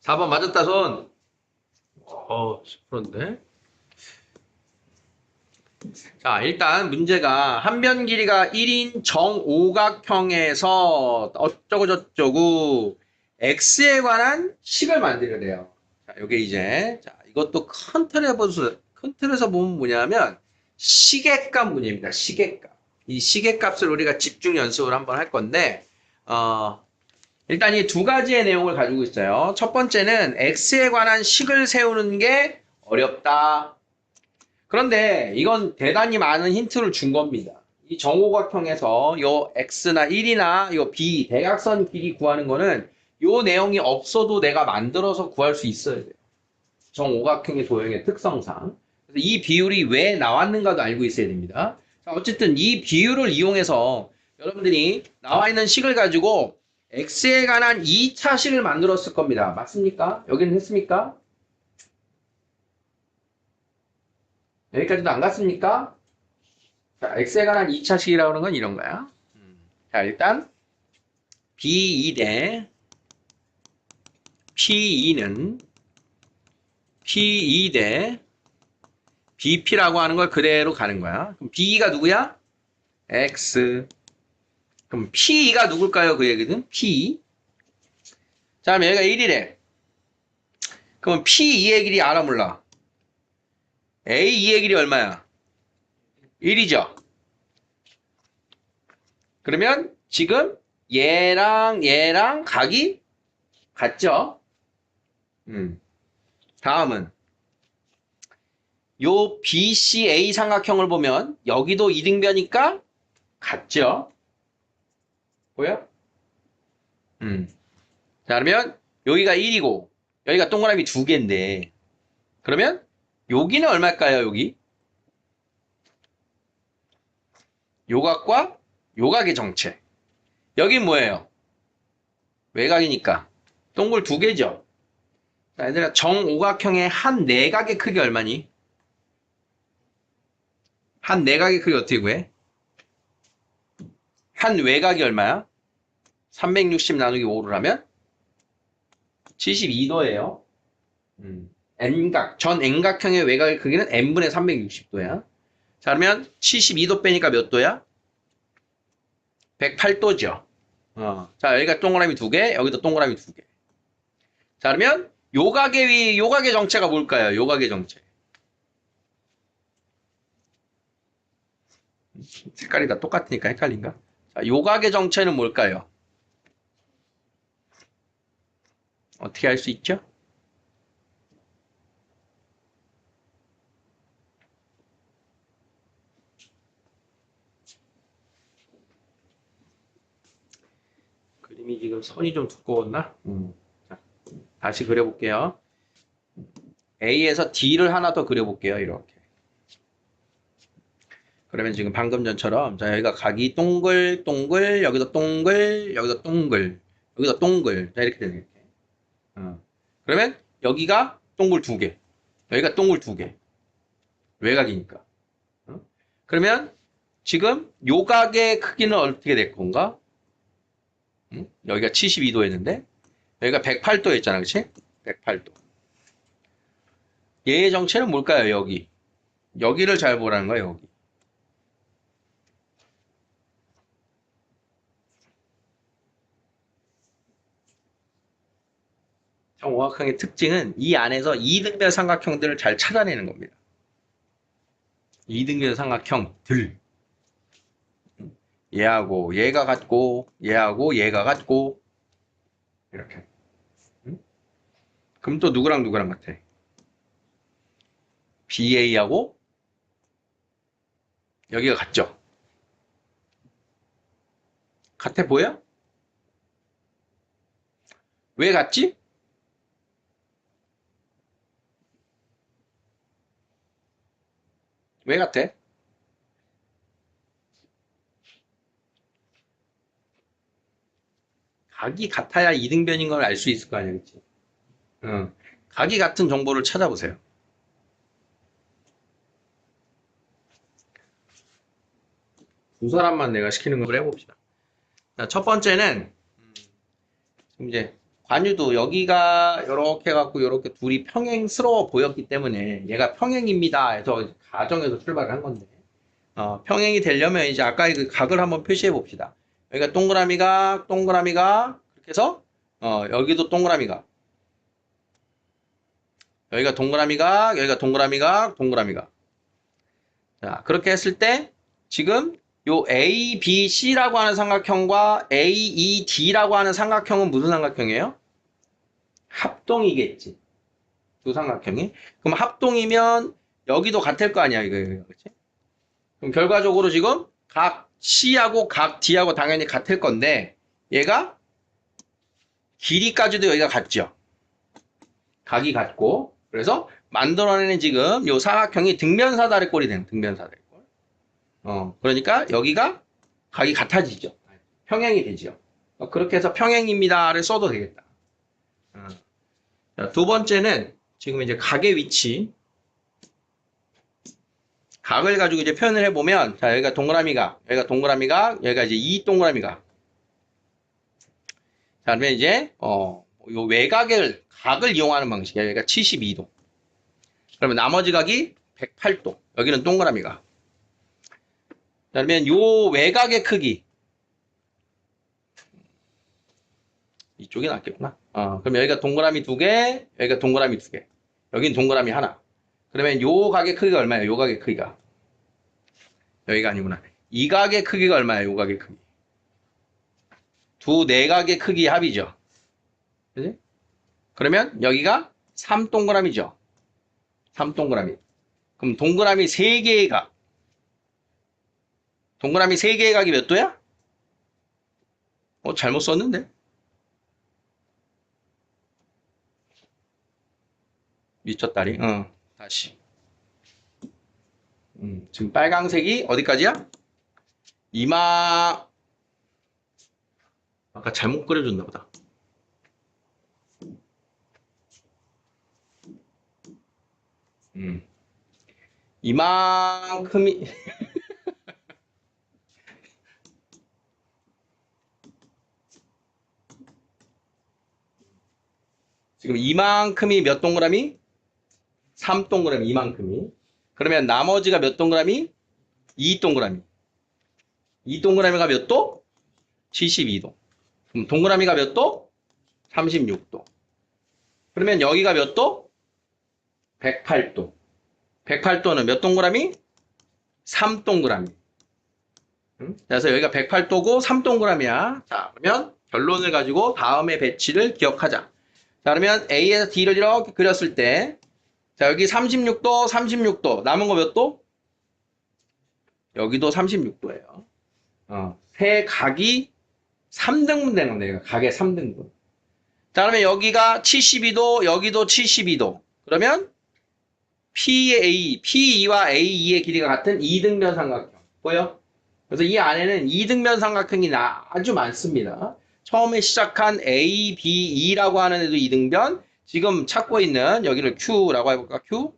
4번 맞았다, 손. 10%인데. 자, 일단 문제가 한 변 길이가 1인 정오각형에서 어쩌고저쩌고 x에 관한 식을 만들어내요. 자, 요게 이제 자, 이것도 큰 틀에서 보면 뭐냐면 시계값 문제입니다. 시계값. 이 시계값을 우리가 집중 연습을 한번 할 건데 일단 이 두 가지의 내용을 가지고 있어요. 첫 번째는 x에 관한 식을 세우는 게 어렵다. 그런데 이건 대단히 많은 힌트를 준 겁니다. 이 정오각형에서 요 x나 1이나 요 b 대각선 길이 구하는 거는 요 내용이 없어도 내가 만들어서 구할 수 있어야 돼요. 정오각형의 도형의 특성상. 그래서 이 비율이 왜 나왔는가도 알고 있어야 됩니다. 자, 어쨌든 이 비율을 이용해서 여러분들이 나와 있는 식을 가지고 x에 관한 2차 식을 만들었을 겁니다. 맞습니까? 여기는 했습니까? 여기까지도 안 갔습니까? 자, x에 관한 2차식이라고 하는 건 이런 거야. 자, 일단 b2 대 p2는 p2 대 bp라고 하는 걸 그대로 가는 거야. 그럼 b2가 누구야? x. 그럼 p2가 누굴까요? 그 얘기는 p. 자, 그럼 여기가 1이래. 그럼 p2의 길이 알아 몰라? a2의 길이 얼마야? 1이죠. 그러면 지금 얘랑 각이 같죠? 다음은 요 BCA 삼각형을 보면 여기도 이등변이니까 같죠? 보여? 자, 그러면 여기가 1이고 여기가 동그라미 2개인데 그러면 여기는 얼마일까요? 여기? 요각과 요각의 정체. 여긴 뭐예요? 외곽이니까 동글 2개죠? 자, 얘들아 정오각형의 한 내각의 크기 얼마니? 한 내각의 크기 어떻게 구해? 한 외곽이 얼마야? 360 나누기 5를 하면 72도예요. N각, 전 N각형의 외곽의 크기는 N분의 360도야. 자, 그러면 72도 빼니까 몇 도야? 108도죠. 자, 여기가 동그라미 2개, 여기도 동그라미 2개. 자, 그러면 요각의 정체가 뭘까요? 요각의 정체. 색깔이 다 똑같으니까 헷갈린가? 자, 요각의 정체는 뭘까요? 어떻게 할 수 있죠? 그림이 지금 선이 좀 두꺼웠나? 자, 다시 그려볼게요. A에서 D를 하나 더 그려볼게요. 이렇게. 그러면 지금 방금 전처럼 자 여기가 각이 동글 동글 여기도 동글 여기도 동글 여기도 동글 자 이렇게 되는 이렇게. 그러면 여기가 동글 2개 여기가 동글 2개 외곽이니까. 그러면 지금 요각의 크기는 어떻게 될 건가? 여기가 72도였는데 여기가 108도였잖아, 그치? 108도. 얘의 정체는 뭘까요? 여기를 잘 보라는 거야. 여기. 정오각형의 특징은 이 안에서 이등변 삼각형들을 잘 찾아내는 겁니다. 이등변 삼각형들. 얘하고 얘가 같고 얘하고 얘가 같고 이렇게. 그럼 또 누구랑 같아? BA하고 여기가 같죠? 같아 보여? 왜 같지? 왜 같아? 각이 같아야 이등변인 걸 알 수 있을 거 아니야, 그치? 각이 같은 정보를 찾아보세요. 두 사람만 내가 시키는 걸 해봅시다. 자, 첫 번째는 이제 관유도 여기가 이렇게 해갖고 이렇게 둘이 평행스러워 보였기 때문에 얘가 평행입니다 해서 가정에서 출발을 한 건데 평행이 되려면 이제 아까 그 각을 한번 표시해 봅시다. 여기가 동그라미가 그렇게 해서 여기도 동그라미가 여기가 동그라미가 자 그렇게 했을 때 지금 요 ABC라고 하는 삼각형과 AED라고 하는 삼각형은 무슨 삼각형이에요? 합동이겠지. 두 삼각형이. 그럼 합동이면 여기도 같을 거 아니야, 이거. 그렇지? 그럼 결과적으로 지금 각 C하고 각 D하고 당연히 같을 건데 얘가 길이까지도 여기가 같죠. 각이 같고 그래서 만들어내는 지금 요 사각형이 등변사다리 꼴이 되는 등변사다리 꼴. 그러니까 여기가 각이 같아지죠. 평행이 되죠. 그렇게 해서 평행입니다를 써도 되겠다. 자, 두 번째는 지금 이제 각의 위치. 각을 가지고 이제 표현을 해보면, 자, 여기가 동그라미가, 여기가 이제 이 동그라미가. 자, 그러면 이제, 요 각을 이용하는 방식이야. 여기가 72도. 그러면 나머지 각이 108도. 여기는 동그라미가. 자, 그러면 요 외곽의 크기. 이쪽이 낫겠구나. 그럼 여기가 동그라미 2개, 여기가 동그라미 2개. 여긴 동그라미 하나. 그러면 요 각의 크기가 얼마예요? 요 각의 크기가. 여기가 아니구나. 이 각의 크기가 얼마예요? 요 각의 크기. 두 내각의 크기 합이죠. 그지? 그러면 여기가 3동그라미죠. 3동그라미. 그럼 동그라미 3개의 각. 동그라미 3개의 각이 몇 도야? 잘못 썼는데? 미쳤다리. 다시. 지금 빨강색이 어디까지야? 아까 잘못 그려줬나 보다. 이만큼이 지금 이만큼이 몇 동그라미? 3동그라미 이만큼이. 그러면 나머지가 몇 동그라미? 2동그라미. 2동그라미가 몇 도? 72도. 그럼 동그라미가 몇 도? 36도. 그러면 여기가 몇 도? 108도. 108도는 몇 동그라미? 3동그라미. 그래서 여기가 108도고 3동그라미야. 자, 그러면 결론을 가지고 다음의 배치를 기억하자. 자, 그러면 A에서 D를 이렇게 그렸을 때, 자, 여기 36도. 남은 거 몇 도? 여기도 36도예요. 세 각이 3등분 되는 겁니다. 각의 3등분. 자, 그러면 여기가 72도, 여기도 72도. 그러면 P2와 AE의 길이가 같은 이등변 삼각형. 보여? 그래서 이 안에는 이등변 삼각형이 아주 많습니다. 처음에 시작한 A, B, E라고 하는 애도 이등변. 지금 찾고 있는 여기를 Q라고 해볼까? Q,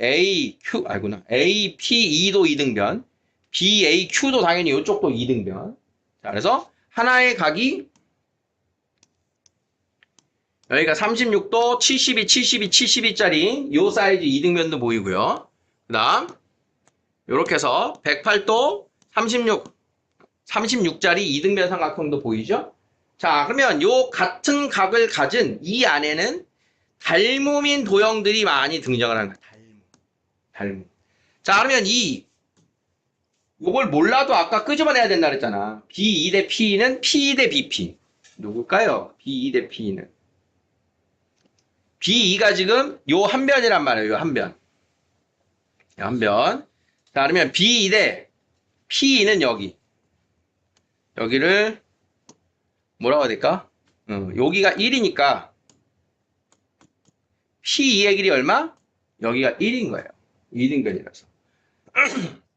A, Q, A, P, E도 이등변. B, A, Q도 당연히 이쪽도 이등변. 자, 그래서 하나의 각이 여기가 36도, 72짜리 요 사이즈 이등변도 보이고요. 그 다음 요렇게 해서 108도, 36짜리 이등변 삼각형도 보이죠? 자, 그러면 요 같은 각을 가진 이 안에는 닮음인 도형들이 많이 등장을 하는 거야. 닮음. 자, 그러면 요걸 몰라도 아까 끄집어내야 된다 그랬잖아. B2 대 P는 P 대 BP. 누굴까요? B2 대 P는. B2가 지금 요 한 변이란 말이에요. 요 한 변. 한 변. 자, 그러면 B2 대 P는 여기를 뭐라고 해야 될까? 여기가 1이니까 P2의 길이 얼마? 여기가 1인 거예요. 2등변이라서.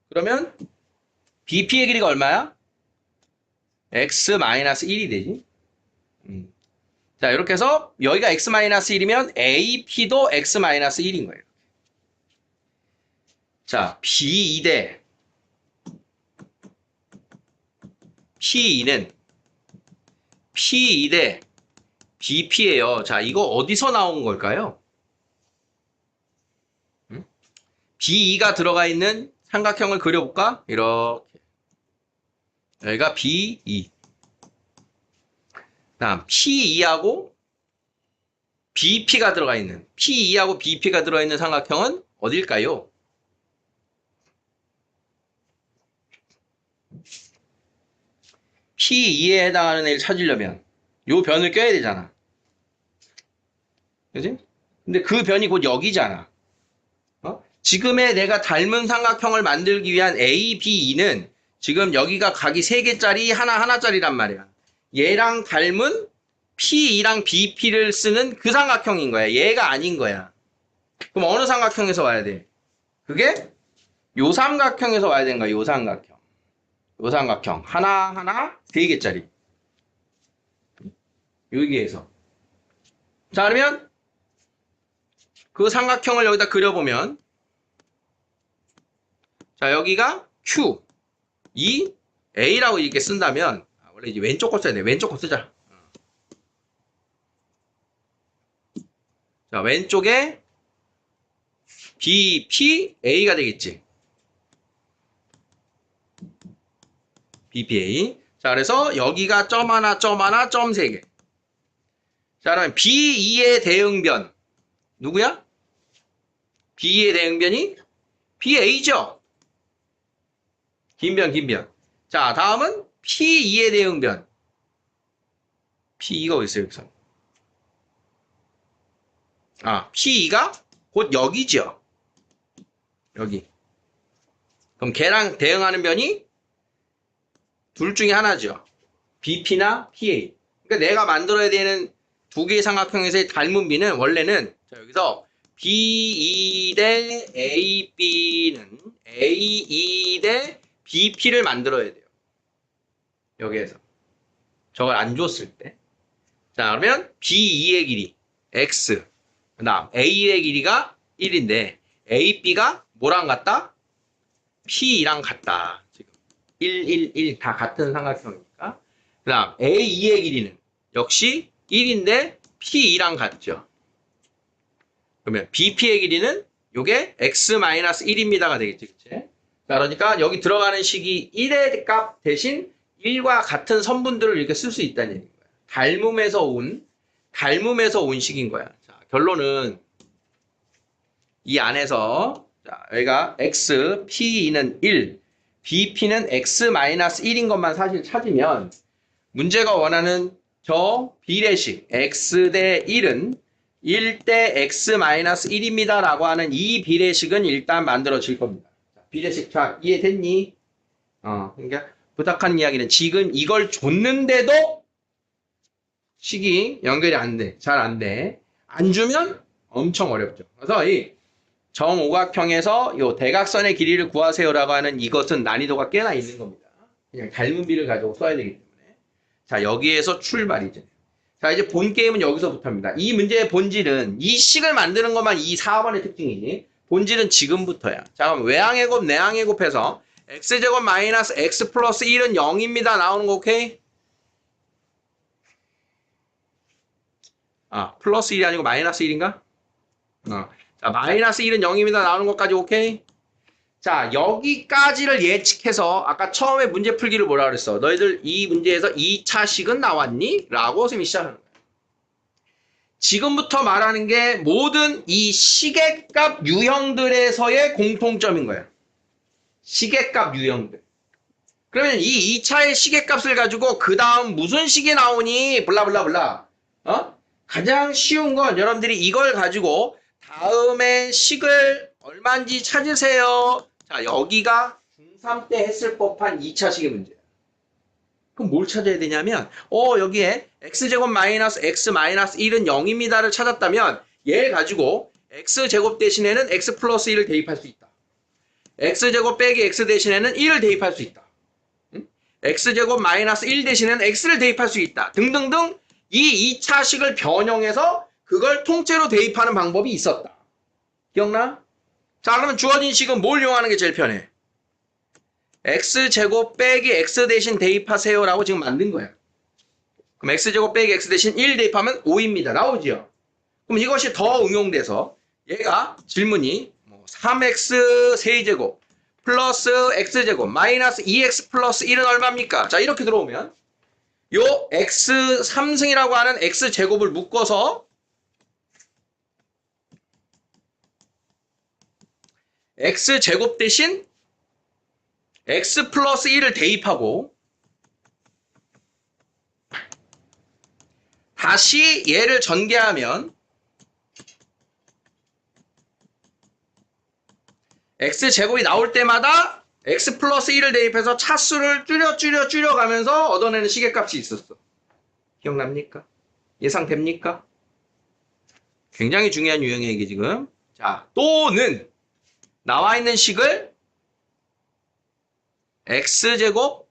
그러면 BP의 길이가 얼마야? X-1이 되지. 자, 이렇게 해서 여기가 X-1이면 AP도 X-1인 거예요. 자, B2 대 P2는 P2 대 BP예요. 자, 이거 어디서 나온 걸까요? BE가 들어가 있는 삼각형을 그려볼까? 이렇게. 여기가 BE. 다음 PE하고 BP가 들어가 있는, PE하고 BP가 들어있는 삼각형은 어딜까요? P2에 해당하는 애를 찾으려면 요 변을 껴야 되잖아. 그지? 근데 그 변이 곧 여기잖아. 지금의 내가 닮은 삼각형을 만들기 위한 A, B, E는 지금 여기가 각이 3개짜리 하나짜리란 말이야. 얘랑 닮은 P2랑 BP를 쓰는 그 삼각형인 거야. 얘가 아닌 거야. 그럼 어느 삼각형에서 와야 돼? 그게 요 삼각형에서 와야 되는 거야. 요 삼각형. 요 삼각형. 하나, 3개짜리. 여기에서. 자, 그러면 그 삼각형을 여기다 그려보면, 자, 여기가 Q, E, A라고 이렇게 쓴다면, 원래 이제 왼쪽 거 써야 돼. 왼쪽 거 쓰자. 자, 왼쪽에 B, P, A가 되겠지. B, P, A. 자, 그래서 여기가 점 하나, 점 3개. 자, 그러면 B2의 대응변. 누구야? B의 대응변이 BA죠. 긴 변. 자, 다음은 P2의 대응변. P2가 어디 있어요, 여기서? P2가 곧 여기죠. 여기. 그럼 걔랑 대응하는 변이 둘 중에 하나죠. BP나 PA. 그러니까 내가 만들어야 되는 두 개의 삼각형에서의 닮은 비는 원래는 자, 여기서 BE 대 AB는 AE 대 BP를 만들어야 돼요. 여기에서. 저걸 안 줬을 때. 자, 그러면 BE의 길이 X. 그 다음 A의 길이가 1인데 AB가 뭐랑 같다? P랑 같다. 지금 1 다 같은 삼각형이니까. 그 다음 A2의 길이는 역시 1인데 P2랑 같죠. 그러면 BP의 길이는 요게 X-1입니다가 되겠지. 그치? 자, 그러니까 여기 들어가는 식이 1의 값 대신 1과 같은 선분들을 이렇게 쓸 수 있다는 얘기인 거야. 닮음에서 온 식인 거야. 자, 결론은 이 안에서 자, 여기가 X, P는 1, BP는 X-1인 것만 사실 찾으면 문제가 원하는 저 비례식 X 대 1은 1 대 X-1입니다 라고 하는 이 비례식은 일단 만들어질 겁니다. 비례식 자 이해됐니? 그러니까 부탁하는 이야기는 지금 이걸 줬는데도 식이 연결이 안 돼. 잘 안 돼. 안 주면 엄청 어렵죠. 그래서 이 정오각형에서 요 대각선의 길이를 구하세요라고 하는 이것은 난이도가 꽤나 있는 겁니다. 그냥 닮은 비를 가지고 써야 되기 때문에. 자, 여기에서 출발이죠. 자, 이제 본 게임은 여기서부터입니다. 이 문제의 본질은 이 식을 만드는 것만 이 4번의 특징이니 본질은 지금부터야. 자, 그럼 외항의 곱, 내항의 곱해서 x제곱 마이너스 x 플러스 1은 0입니다. 나오는 거 오케이? 플러스 1이 아니고 마이너스 1인가? 자, 마이너스 1은 0입니다. 나오는 것까지 오케이? 자, 여기까지를 예측해서 아까 처음에 문제 풀기를 뭐라 그랬어? 너희들 이 문제에서 2차식은 나왔니? 라고 선생님이 시작하는 거야. 지금부터 말하는 게 모든 이 시계값 유형들에서의 공통점인 거야. 시계값 유형들. 그러면 이 2차의 시계값을 가지고 그 다음 무슨 식이 나오니? 블라블라블라. 가장 쉬운 건 여러분들이 이걸 가지고 다음에 식을 얼마인지 찾으세요. 자, 여기가 중3 때 했을 법한 2차식의 문제야. 그럼 뭘 찾아야 되냐면 여기에 x제곱 마이너스 x 마이너스 1은 0입니다를 찾았다면 얘 가지고 x제곱 대신에는 x 플러스 1을 대입할 수 있다. x제곱 빼기 x 대신에는 1을 대입할 수 있다. x제곱 마이너스 1 대신에는 x를 대입할 수 있다. 등등등 이 2차식을 변형해서 그걸 통째로 대입하는 방법이 있었다. 기억나? 자, 그러면 주어진 식은 뭘 이용하는 게 제일 편해? x제곱 빼기 x 대신 대입하세요 라고 지금 만든 거야. 그럼 x제곱 빼기 x 대신 1 대입하면 5입니다. 나오지요? 그럼 이것이 더 응용돼서 얘가 질문이 3x 세제곱 플러스 x제곱 마이너스 2x 플러스 1은 얼마입니까? 자, 이렇게 들어오면 요 x 3승이라고 하는 x제곱을 묶어서 x제곱 대신 x 플러스 1을 대입하고 다시 얘를 전개하면 x제곱이 나올 때마다 x 플러스 1을 대입해서 차수를 줄여가면서 얻어내는 시계값이 있었어. 기억납니까? 예상됩니까? 굉장히 중요한 유형이에요, 이게 지금. 자, 또는 나와 있는 식을 x제곱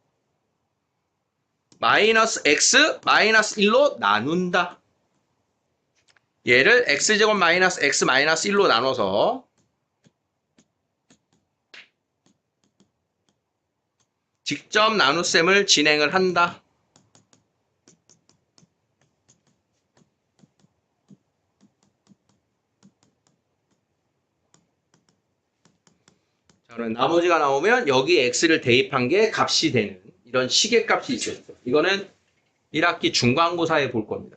마이너스 x 마이너스 1로 나눈다. 얘를 x제곱 마이너스 x 마이너스 1로 나눠서 직접 나눗셈을 진행을 한다. 자, 그럼 나머지가 나오면 여기 x를 대입한 게 값이 되는 이런 시계값이 있었어. 이거는 1학기 중간고사에 볼 겁니다.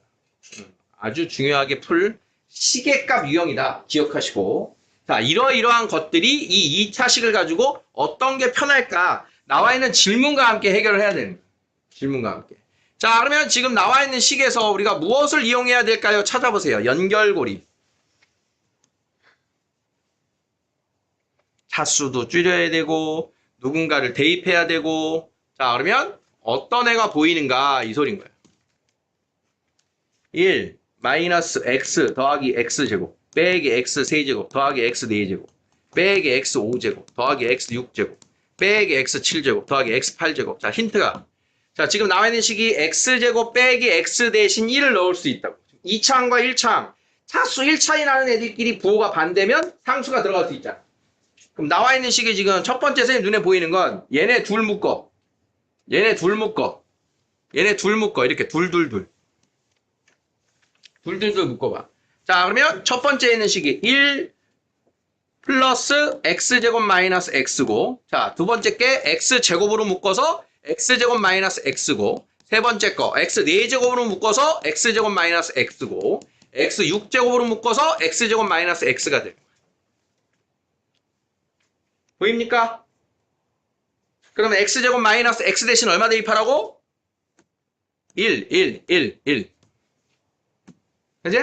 아주 중요하게 풀 시계값 유형이다. 기억하시고. 자, 이러이러한 것들이 이 2차식을 가지고 어떤 게 편할까? 나와 있는 질문과 함께 해결을 해야 됩니다. 질문과 함께. 자, 그러면 지금 나와 있는 식에서 우리가 무엇을 이용해야 될까요? 찾아보세요. 연결고리. 차수도 줄여야 되고 누군가를 대입해야 되고. 자, 그러면 어떤 애가 보이는가 이 소린 거예요. 1 마이너스 x 더하기 x제곱 빼기 x 세제곱 더하기 x 4제곱 빼기 x 5제곱 더하기 x 6제곱 빼기 x 7제곱 더하기 x 8제곱. 자, 힌트가 자, 지금 나와 있는 식이 x제곱 빼기 x 대신 1을 넣을 수 있다고. 2차항과 1차항 차수 1차이 나는 애들끼리 부호가 반대면 상수가 들어갈 수 있잖아. 그럼 나와 있는 식이 지금 첫 번째 선생님 눈에 보이는 건 얘네 둘 묶어 얘네 둘 묶어 얘네 둘 묶어 이렇게 둘둘둘 묶어봐. 자, 그러면 첫 번째 있는 식이 1 플러스 x제곱 마이너스 x고, 자, 두 번째 게 x제곱으로 묶어서 x제곱 마이너스 x고, 세 번째 거 x 4제곱으로 묶어서 x제곱 마이너스 x고, x 6제곱으로 묶어서 x제곱 마이너스 x가 돼요. 보입니까? 그러면 x제곱 마이너스 x 대신 얼마 대입하라고? 1, 1, 1, 1. 그지?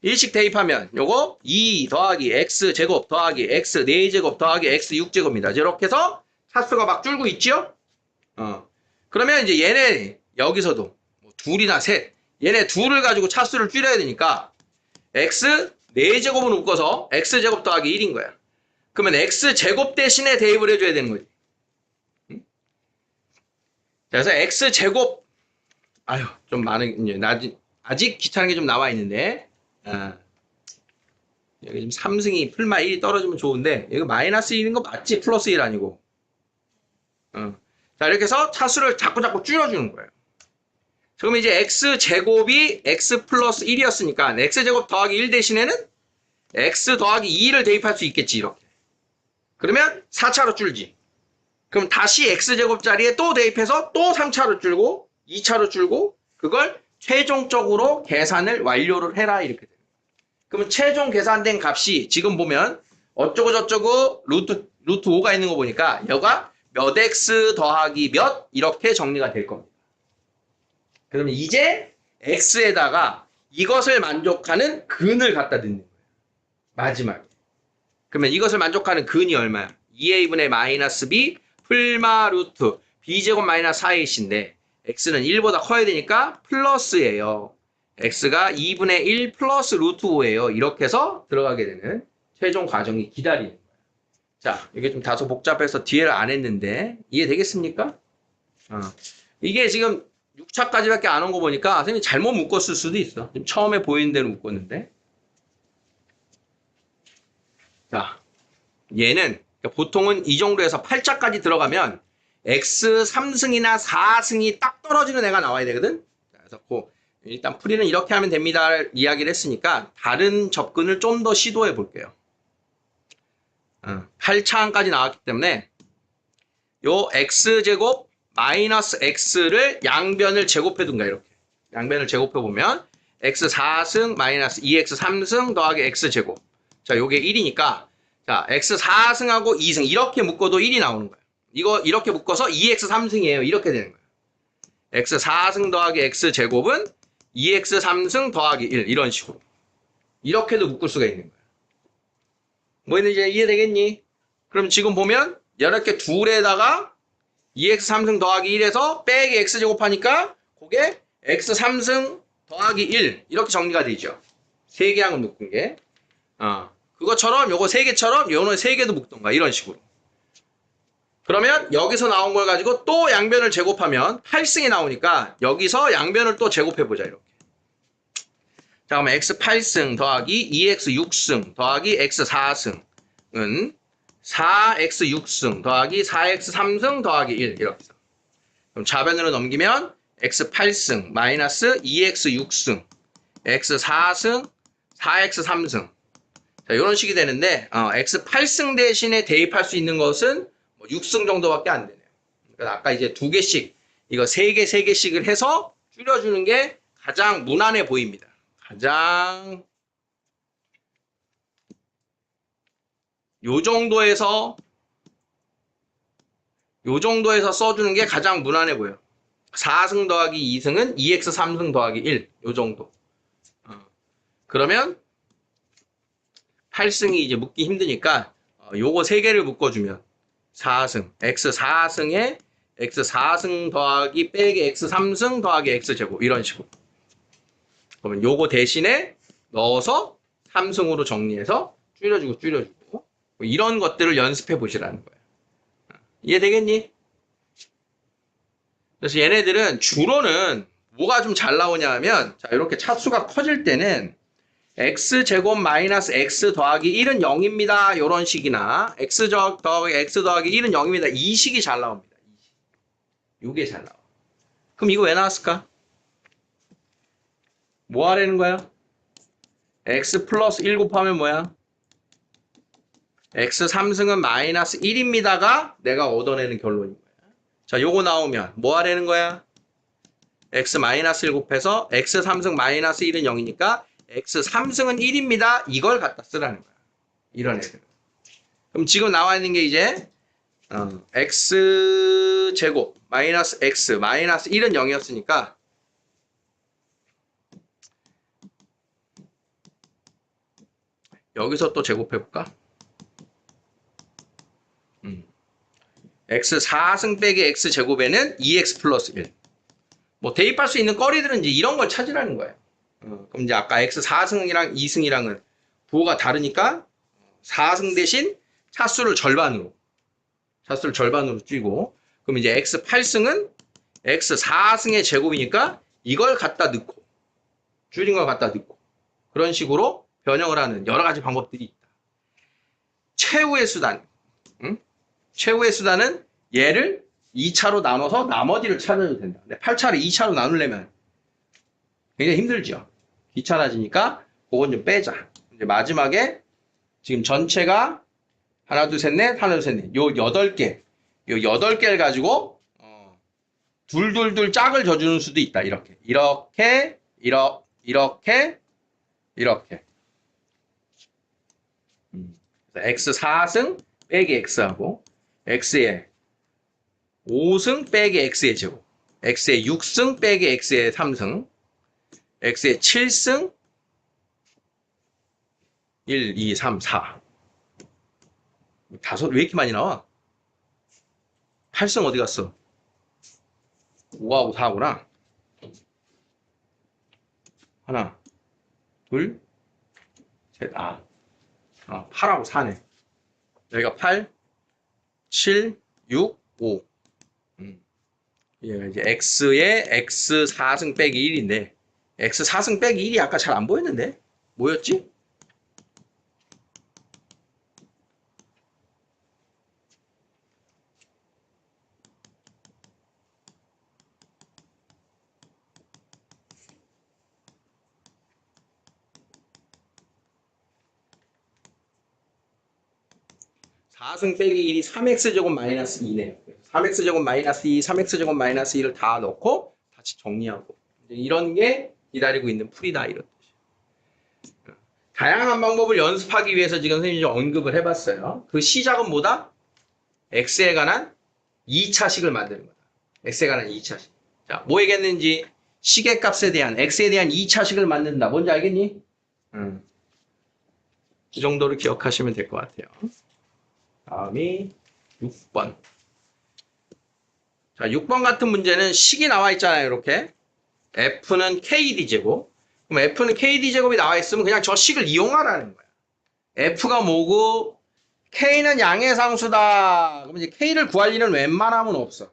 1씩 대입하면 요거 2 더하기 x제곱 더하기 x 4제곱 더하기 x 6제곱입니다. 이렇게 해서 차수가 막 줄고 있지요? 그러면 이제 얘네 여기서도 뭐 둘이나 셋 얘네 둘을 가지고 차수를 줄여야 되니까 x 4제곱을 묶어서 x제곱 더하기 1인 거야. 그러면 x제곱 대신에 대입을 해줘야 되는 거지. 그래서 x제곱 좀 많은 아직 귀찮은 게 좀 나와 있는데 여기 지금 3승이 풀마 1이 떨어지면 좋은데 여기 마이너스 1인 거 맞지? 플러스 1 아니고. 자, 이렇게 해서 차수를 자꾸 줄여주는 거예요. 그러면 이제 x제곱이 x 플러스 1이었으니까 x제곱 더하기 1 대신에는 x 더하기 2를 대입할 수 있겠지. 이렇게. 그러면 4차로 줄지. 그럼 다시 x제곱 자리에 또 대입해서 또 3차로 줄고 2차로 줄고 그걸 최종적으로 계산을 완료를 해라 이렇게 돼요. 그러면 최종 계산된 값이 지금 보면 어쩌고 저쩌고 루트 5가 있는 거 보니까 여가 몇 x 더하기 몇 이렇게 정리가 될 겁니다. 그러면 이제 x에다가 이것을 만족하는 근을 갖다 넣는 거예요. 마지막에. 그러면 이것을 만족하는 근이 얼마야? 2a분의 마이너스 b 풀마 루트 b제곱 마이너스 4ac인데 x는 1보다 커야 되니까 플러스예요. x가 2분의 1 플러스 루트 5예요. 이렇게 해서 들어가게 되는 최종 과정이 기다리는 거예요. 자, 이게 좀 다소 복잡해서 뒤에를 안 했는데 이해되겠습니까? 이게 지금 6차까지밖에 안 온 거 보니까 선생님이 잘못 묶었을 수도 있어. 지금 처음에 보이는 대로 묶었는데. 자, 얘는 보통은 이 정도에서 8차까지 들어가면 x 3승이나 4승이 딱 떨어지는 애가 나와야 되거든. 그래서 일단 풀이는 이렇게 하면 됩니다. 이야기를 했으니까 다른 접근을 좀 더 시도해 볼게요. 8차항까지 나왔기 때문에 요 x제곱 마이너스 x를 양변을 제곱해 둔가 이렇게. 양변을 제곱해 보면 x 4승 마이너스 2x 3승 더하기 x제곱. 자, 요게 1이니까 자, x 4승하고 2승 이렇게 묶어도 1이 나오는 거예요. 이거 이렇게 묶어서 2x 3승이에요. 이렇게 되는 거예요. x 4승 더하기 x제곱은 2x 3승 더하기 1 이런 식으로. 이렇게도 묶을 수가 있는 거예요. 뭐 있는지 이해되겠니? 그럼 지금 보면 이렇게 둘에다가 2x 3승 더하기 1에서 빼기 x제곱 하니까 그게 x 3승 더하기 1 이렇게 정리가 되죠. 3개 항을 묶은 게. 그것처럼 요거 3개처럼 요거 3개도 묶던가 이런 식으로. 그러면 여기서 나온 걸 가지고 또 양변을 제곱하면 8승이 나오니까 여기서 양변을 또 제곱해보자 이렇게. 자, 그러면 x 8승 더하기 2x 6승 더하기 x 4승은 4x 6승 더하기 4x 3승 더하기 1 이렇게. 그럼 좌변으로 넘기면 x 8승 마이너스 2x 6승 x 4승 4x 3승. 자, 이런 식이 되는데 x 8승 대신에 대입할 수 있는 것은 뭐 6승 정도밖에 안 되네요. 그러니까 아까 이제 2개씩 이거 3개 3개씩을 해서 줄여주는 게 가장 무난해 보입니다. 가장 요 정도에서 써주는 게 가장 무난해 보여. 4승 더하기 2승은 2x 3승 더하기 1. 요 정도. 그러면 8승이 이제 묶기 힘드니까 요거 3개를 묶어주면 4승, x 4승에 x 4승 더하기 빼기 x 3승 더하기 x제곱 이런 식으로. 그러면 요거 대신에 넣어서 3승으로 정리해서 줄여주고 뭐 이런 것들을 연습해 보시라는 거예요. 이해되겠니? 그래서 얘네들은 주로는 뭐가 좀 잘 나오냐 하면 자, 이렇게 차수가 커질 때는 x제곱 마이너스 x 더하기 1은 0입니다. 이런 식이나 x 더하기 x 더하기 1은 0입니다. 이 식이 잘 나옵니다. 이게 잘 나와. 그럼 이거 왜 나왔을까? 뭐 하라는 거야? x 플러스 1 곱하면 뭐야? x 3승은 마이너스 1입니다가 내가 얻어내는 결론인 거야. 자, 요거 나오면 뭐 하라는 거야? x 마이너스 1 곱해서 x 3승 마이너스 1은 0이니까 x 3승은 1입니다. 이걸 갖다 쓰라는 거야. 이런 애들. 그럼 지금 나와 있는 게 이제 x 제곱 마이너스 x 마이너스 1은 0이었으니까 여기서 또 제곱해볼까? x 4승 빼기 x 제곱에는 2x 플러스 1. 뭐 대입할 수 있는 거리들은 이제 이런 걸 찾으라는 거예요. 그럼 이제 아까 x 4승이랑 2승이랑은 부호가 다르니까 4승 대신 차수를 절반으로 줄이고, 그럼 이제 x 8승은 x 4승의 제곱이니까 이걸 갖다 넣고 줄인 걸 갖다 넣고 그런 식으로 변형을 하는 여러 가지 방법들이 있다. 최후의 수단. 최후의 수단은 얘를 2차로 나눠서 나머지를 찾아도 된다. 근데 8차를 2차로 나누려면 굉장히 힘들죠. 귀찮아지니까 그건 좀 빼자. 이제 마지막에 지금 전체가 하나, 둘, 셋, 넷, 하나, 둘, 셋, 넷. 요 8개. 요 8개를 가지고 둘둘둘 짝을 져주는 수도 있다. 이렇게. 이렇게. x 4승 빼기 x하고 x의 5승 빼기 x의 제곱, x의 6승 빼기 x의 3승, x의 7승 1, 2, 3, 4. 다섯 왜 이렇게 많이 나와? 8승 어디 갔어? 5하고 4구나. 하나, 둘, 셋, 8하고 4네. 여기가 8, 7, 6, 5. 얘가 이제 x의 x 4승 빼기 1인데, x 4승 빼기 1이 아까 잘 안 보였는데? 뭐였지? 4승 빼기 1이 3x제곱 마이너스 2네요. 3x제곱 마이너스 2, 3x제곱 마이너스 2를 다 넣고 다시 정리하고 이런 게 기다리고 있는 풀이다 이런 뜻이에요. 다양한 방법을 연습하기 위해서 지금 선생님이 좀 언급을 해봤어요. 그 시작은 뭐다? x에 관한 2차식을 만드는 거다. x에 관한 2차식. 자, 뭐 얘기했는지 시계값에 대한 x에 대한 2차식을 만든다. 뭔지 알겠니? 이 정도를 기억하시면 될 것 같아요. 다음이 6번. 자, 6번 같은 문제는 식이 나와 있잖아요. 이렇게. f는 kd제곱. 그럼 f는 kd제곱이 나와 있으면 그냥 저 식을 이용하라는 거야. f가 뭐고 k는 양의 상수다. 그럼 이제 k를 구할 일은 웬만하면 없어.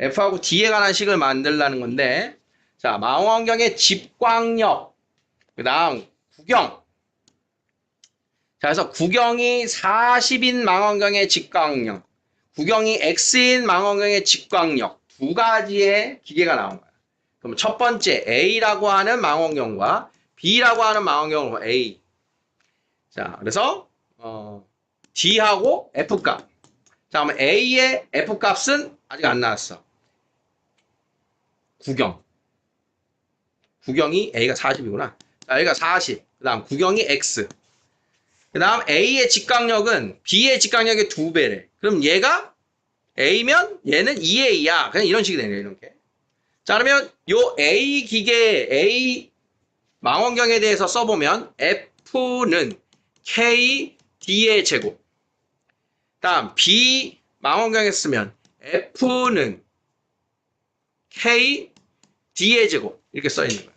f하고 d에 관한 식을 만들라는 건데 자, 망원경의 집광력 그 다음 구경 자, 그래서 구경이 40인 망원경의 직광력, 구경이 X인 망원경의 직광력 두 가지의 기계가 나온 거야. 그럼 첫 번째 A라고 하는 망원경과 B라고 하는 망원경으로 A. 자, 그래서 D하고 F값. 자, 그러면 A의 F값은 아직 안 나왔어. 구경이 A가 40이구나. 자, 여기가 40. 그 다음 구경이 X. 그 다음 A의 직각력은 B의 직각력의 2배래. 그럼 얘가 A면 얘는 2A야. 그냥 이런 식이 되네요. 이렇게. 자, 그러면 요 A 기계, A 망원경에 대해서 써보면 F는 KD의 제곱. 다음 B 망원경에 쓰면 F는 KD의 제곱. 이렇게 써있는 거예요.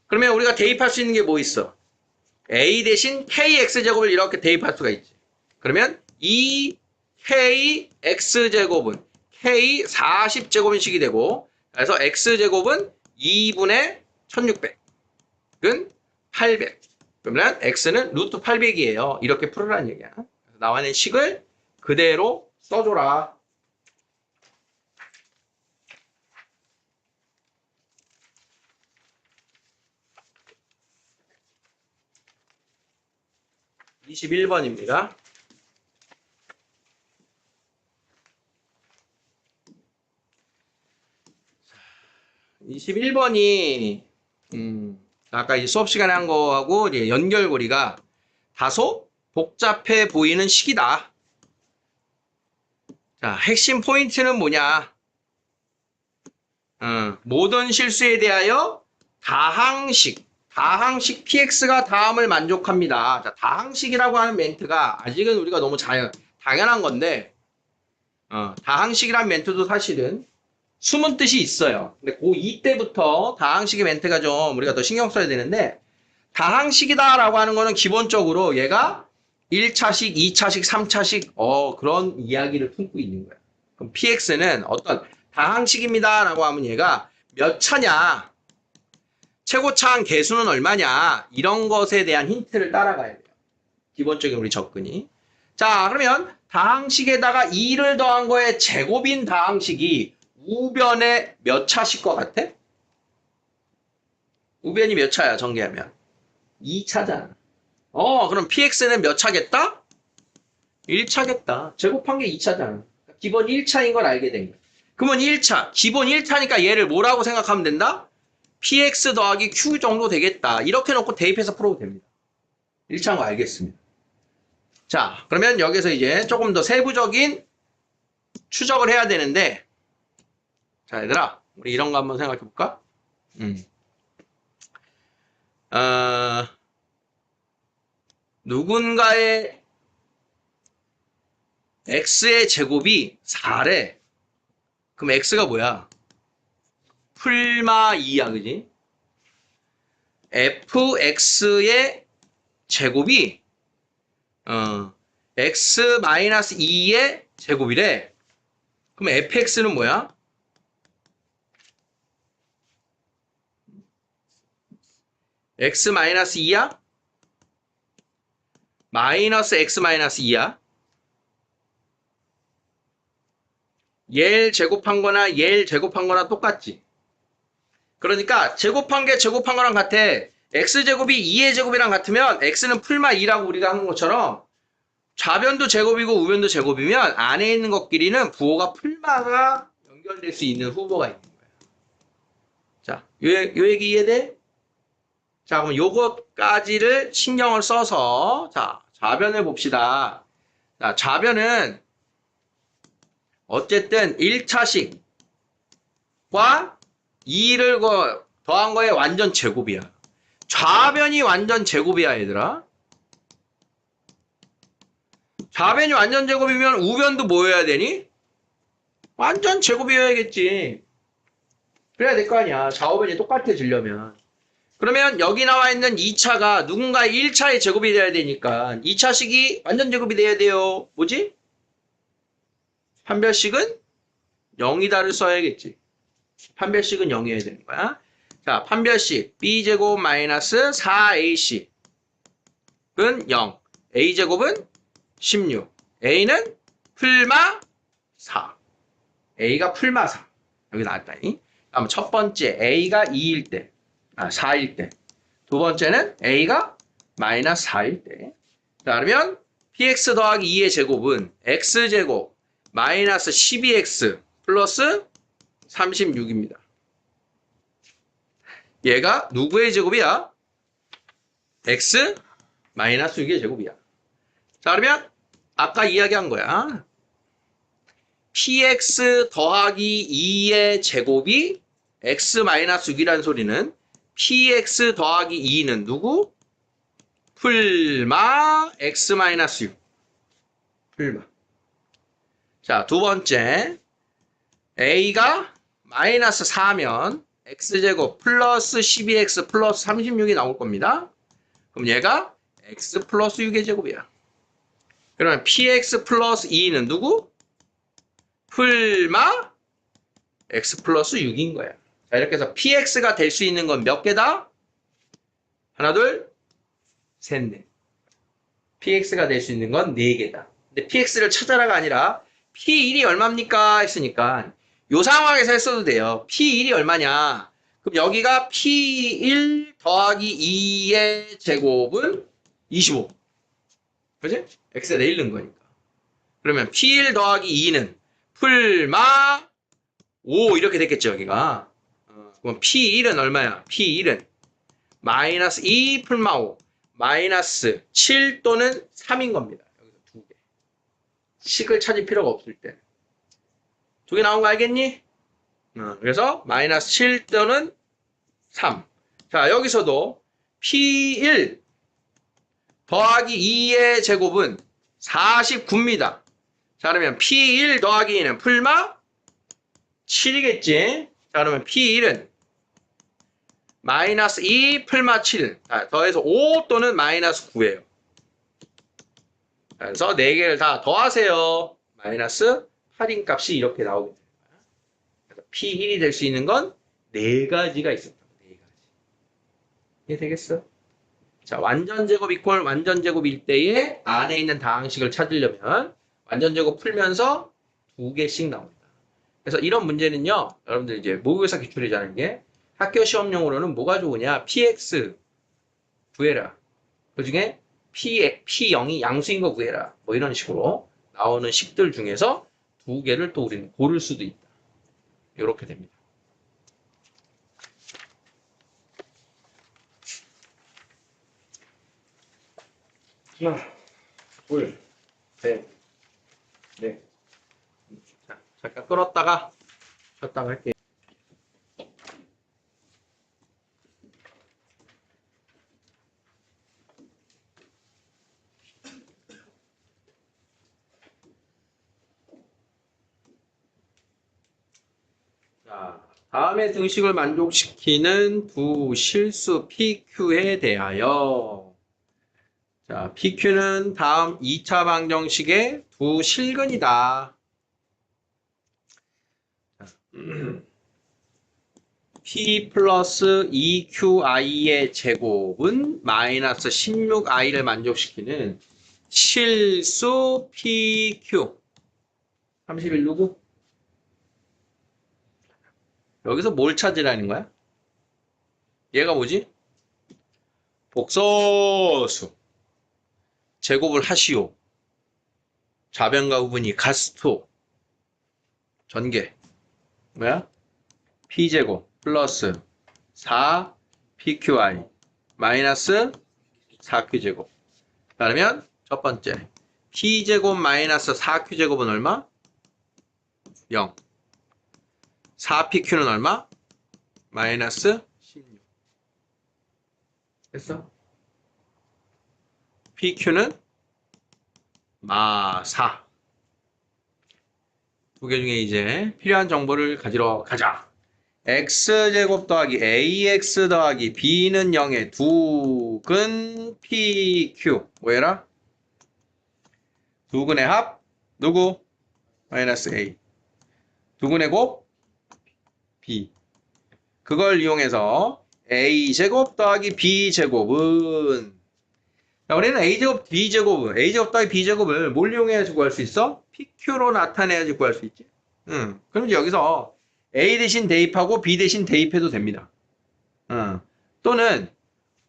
그러면 우리가 대입할 수 있는 게 뭐 있어? A 대신 KX제곱을 이렇게 대입할 수가 있지. 그러면 이 KX제곱은 K40제곱인식이 되고 그래서 X제곱은 2분의 1600은 800. 그러면 X는 루트 800이에요. 이렇게 풀으라는 얘기야. 그래서 나와 있는 식을 그대로 써줘라. (21번입니다) 21번이 아까 이제 수업 시간에 한 거하고 이제 연결고리가 다소 복잡해 보이는 식이다. 자, 핵심 포인트는 뭐냐? 모든 실수에 대하여 다항식 px가 다함을 만족합니다. 자, 다항식이라고 하는 멘트가 아직은 우리가 너무 당연한 건데 다항식이라는 멘트도 사실은 숨은 뜻이 있어요. 근데 고2 때부터 다항식의 멘트가 좀 우리가 더 신경 써야 되는데 다항식이다라고 하는 거는 기본적으로 얘가 1차식, 2차식, 3차식 그런 이야기를 품고 있는 거야. 그럼 px는 어떤 다항식입니다라고 하면 얘가 몇 차냐, 최고차항 개수는 얼마냐 이런 것에 대한 힌트를 따라가야 돼요. 기본적인 우리 접근이. 자, 그러면 다항식에다가 2를 더한 거에 제곱인 다항식이 우변에 몇 차실 것 같아? 우변이 몇 차야 전개하면? 2차잖아. 그럼 px는 몇 차겠다? 1차겠다. 제곱한 게 2차잖아. 기본 1차인 걸 알게 된 거야. 그러면 1차, 기본 1차니까 얘를 뭐라고 생각하면 된다? px 더하기 q 정도 되겠다. 이렇게 놓고 대입해서 풀어도 됩니다. 1차인 거 알겠습니다. 자, 그러면 여기서 이제 조금 더 세부적인 추적을 해야 되는데 자, 얘들아, 우리 이런 거 한번 생각해 볼까? 누군가의 x의 제곱이 4래. 그럼 x가 뭐야? 풀마 2야, 그지? fx의 제곱이 x-2의 제곱이래. 그럼 fx는 뭐야? x-2야? 마이너스 x-2야? 얘를 제곱한 거나 얘를 제곱한 거나 똑같지. 그러니까 제곱한 게 제곱한 거랑 같아. x제곱이 2의 제곱이랑 같으면 x는 풀마 2라고 우리가 한 것처럼 좌변도 제곱이고 우변도 제곱이면 안에 있는 것끼리는 부호가 풀마가 연결될 수 있는 후보가 있는 거예요. 자, 요 얘기 이해돼? 자, 그럼 요것까지를 신경을 써서 자, 좌변을 봅시다. 자, 좌변은 어쨌든 1차식과 2를 더한 거에 완전 제곱이야. 좌변이 완전 제곱이야, 얘들아. 좌변이 완전 제곱이면 우변도 뭐여야 되니? 완전 제곱이어야겠지. 그래야 될 거 아니야. 좌우변이 똑같아지려면. 그러면 여기 나와 있는 2차가 누군가의 1차의 제곱이 돼야 되니까 2차식이 완전 제곱이 돼야 돼요. 뭐지? 판별식은 0이다를 써야겠지. 판별식은 0이어야 되는 거야. 자, 판별식 b제곱 마이너스 4ac은 0. a제곱은 16. a는 풀마 4. a가 풀마 4. 여기 나왔다니. 그럼 첫 번째 a가 2일 때, 4일 때. 두 번째는 a가 마이너스 4일 때. 자, 그러면 px 더하기 2의 제곱은 x제곱 마이너스 12x 플러스 36입니다. 얘가 누구의 제곱이야? x 마이너스 6의 제곱이야. 자, 그러면 아까 이야기한 거야. px 더하기 2의 제곱이 x 마이너스 6이라는 소리는 px 더하기 2는 누구? 풀마 x 마이너스 6. 풀마. 자, 두 번째. a가 마이너스 4면 x제곱 플러스 12x 플러스 36이 나올 겁니다. 그럼 얘가 x 플러스 6의 제곱이야. 그러면 px 플러스 2는 누구? 풀마 x 플러스 6인 거야. 자, 이렇게 해서 px가 될 수 있는 건 몇 개다? 하나, 둘, 셋, 넷. px가 될 수 있는 건 4개다. 근데 px를 찾아라가 아니라 p1이 얼마입니까? 했으니까 요 상황에서 했어도 돼요. p1이 얼마냐? 그럼 여기가 p1 더하기 2의 제곱은 25. 그지? x에 내일는 거니까. 그러면 p1 더하기 2는 풀마 5 이렇게 됐겠죠, 여기가. 그럼 p1은 얼마야? p1은 마이너스 2 풀마 5 마이너스 7 또는 3인 겁니다. 여기서 두 개. 식을 찾을 필요가 없을 때. 두 개 나온 거 알겠니? 그래서 마이너스 7 또는 3. 자, 여기서도 p1 더하기 2의 제곱은 49입니다. 자, 그러면 p1 더하기 2는 풀마 7이겠지? 자, 그러면 p1은 마이너스 2 풀마 7. 자, 더해서 5 또는 마이너스 9예요. 그래서 4개를 다 더하세요. 마이너스 8인 값이 이렇게 나오게 됩니다. 그래서 p1이 될 수 있는 건 4가지가 있었다. 4가지. 이해되겠어? 자, 완전제곱 이퀄 완전제곱일 때에 안에 있는 다항식을 찾으려면 완전제곱 풀면서 2개씩 나옵니다. 그래서 이런 문제는요, 여러분들 이제 모의고사 기출이라는 게 학교 시험용으로는 뭐가 좋으냐? px 구해라. 그 중에 p0이 양수인 거 구해라. 뭐 이런 식으로 나오는 식들 중에서 2개를 또 우리는 고를 수도 있다. 이렇게 됩니다. 하나, 둘, 셋, 넷. 자, 잠깐 끌었다가 쉬었다가 할게요. 자, 다음의 등식을 만족시키는 두 실수 PQ에 대하여. 자, PQ는 다음 2차 방정식의 두 실근이다. P 플러스 2QI의 제곱은 마이너스 16I를 만족시키는 실수 PQ. 31 누구? 여기서 뭘 찾으라는 거야? 얘가 뭐지? 복소수. 제곱을 하시오. 좌변과 우변이 가스토 전개 뭐야? P제곱 플러스 4PQI 마이너스 4Q제곱. 그러면 첫 번째 P제곱 마이너스 4Q제곱은 얼마? 0. 4PQ는 얼마? 마이너스 16. 됐어? PQ는 마4. 두 개 중에 이제 필요한 정보를 가지러 가자. x제곱 더하기 ax 더하기 b는 0의 두근 pq. 뭐해라? 두근의 합 누구? 마이너스 a. 두근의 곱 b. 그걸 이용해서 a제곱 더하기 b제곱은, 자, 우리는 a제곱 b제곱은 a제곱 더하기 b제곱을 뭘 이용해야지 구할 수 있어? pq로 나타내야지 구할 수 있지. 그럼 이제 여기서 a 대신 대입하고 b 대신 대입해도 됩니다. 또는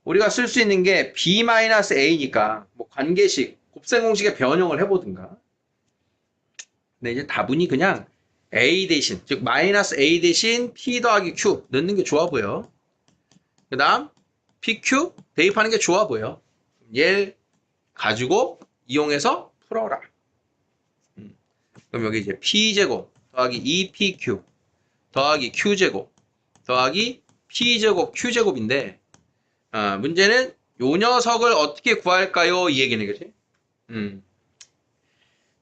우리가 쓸 수 있는 게 b-a니까 뭐 관계식 곱셈 공식에 변형을 해보든가. 근데 이제 다분히 그냥 a 대신, 즉 마이너스 a 대신 p 더하기 q 넣는 게 좋아 보여. 그 다음 pq 대입하는 게 좋아 보여. 얘 가지고 이용해서 풀어라. 그럼 여기 이제 p제곱 더하기 2pq 더하기 q제곱 더하기 p제곱 q제곱인데, 문제는 요 녀석을 어떻게 구할까요? 이 얘기네, 그치?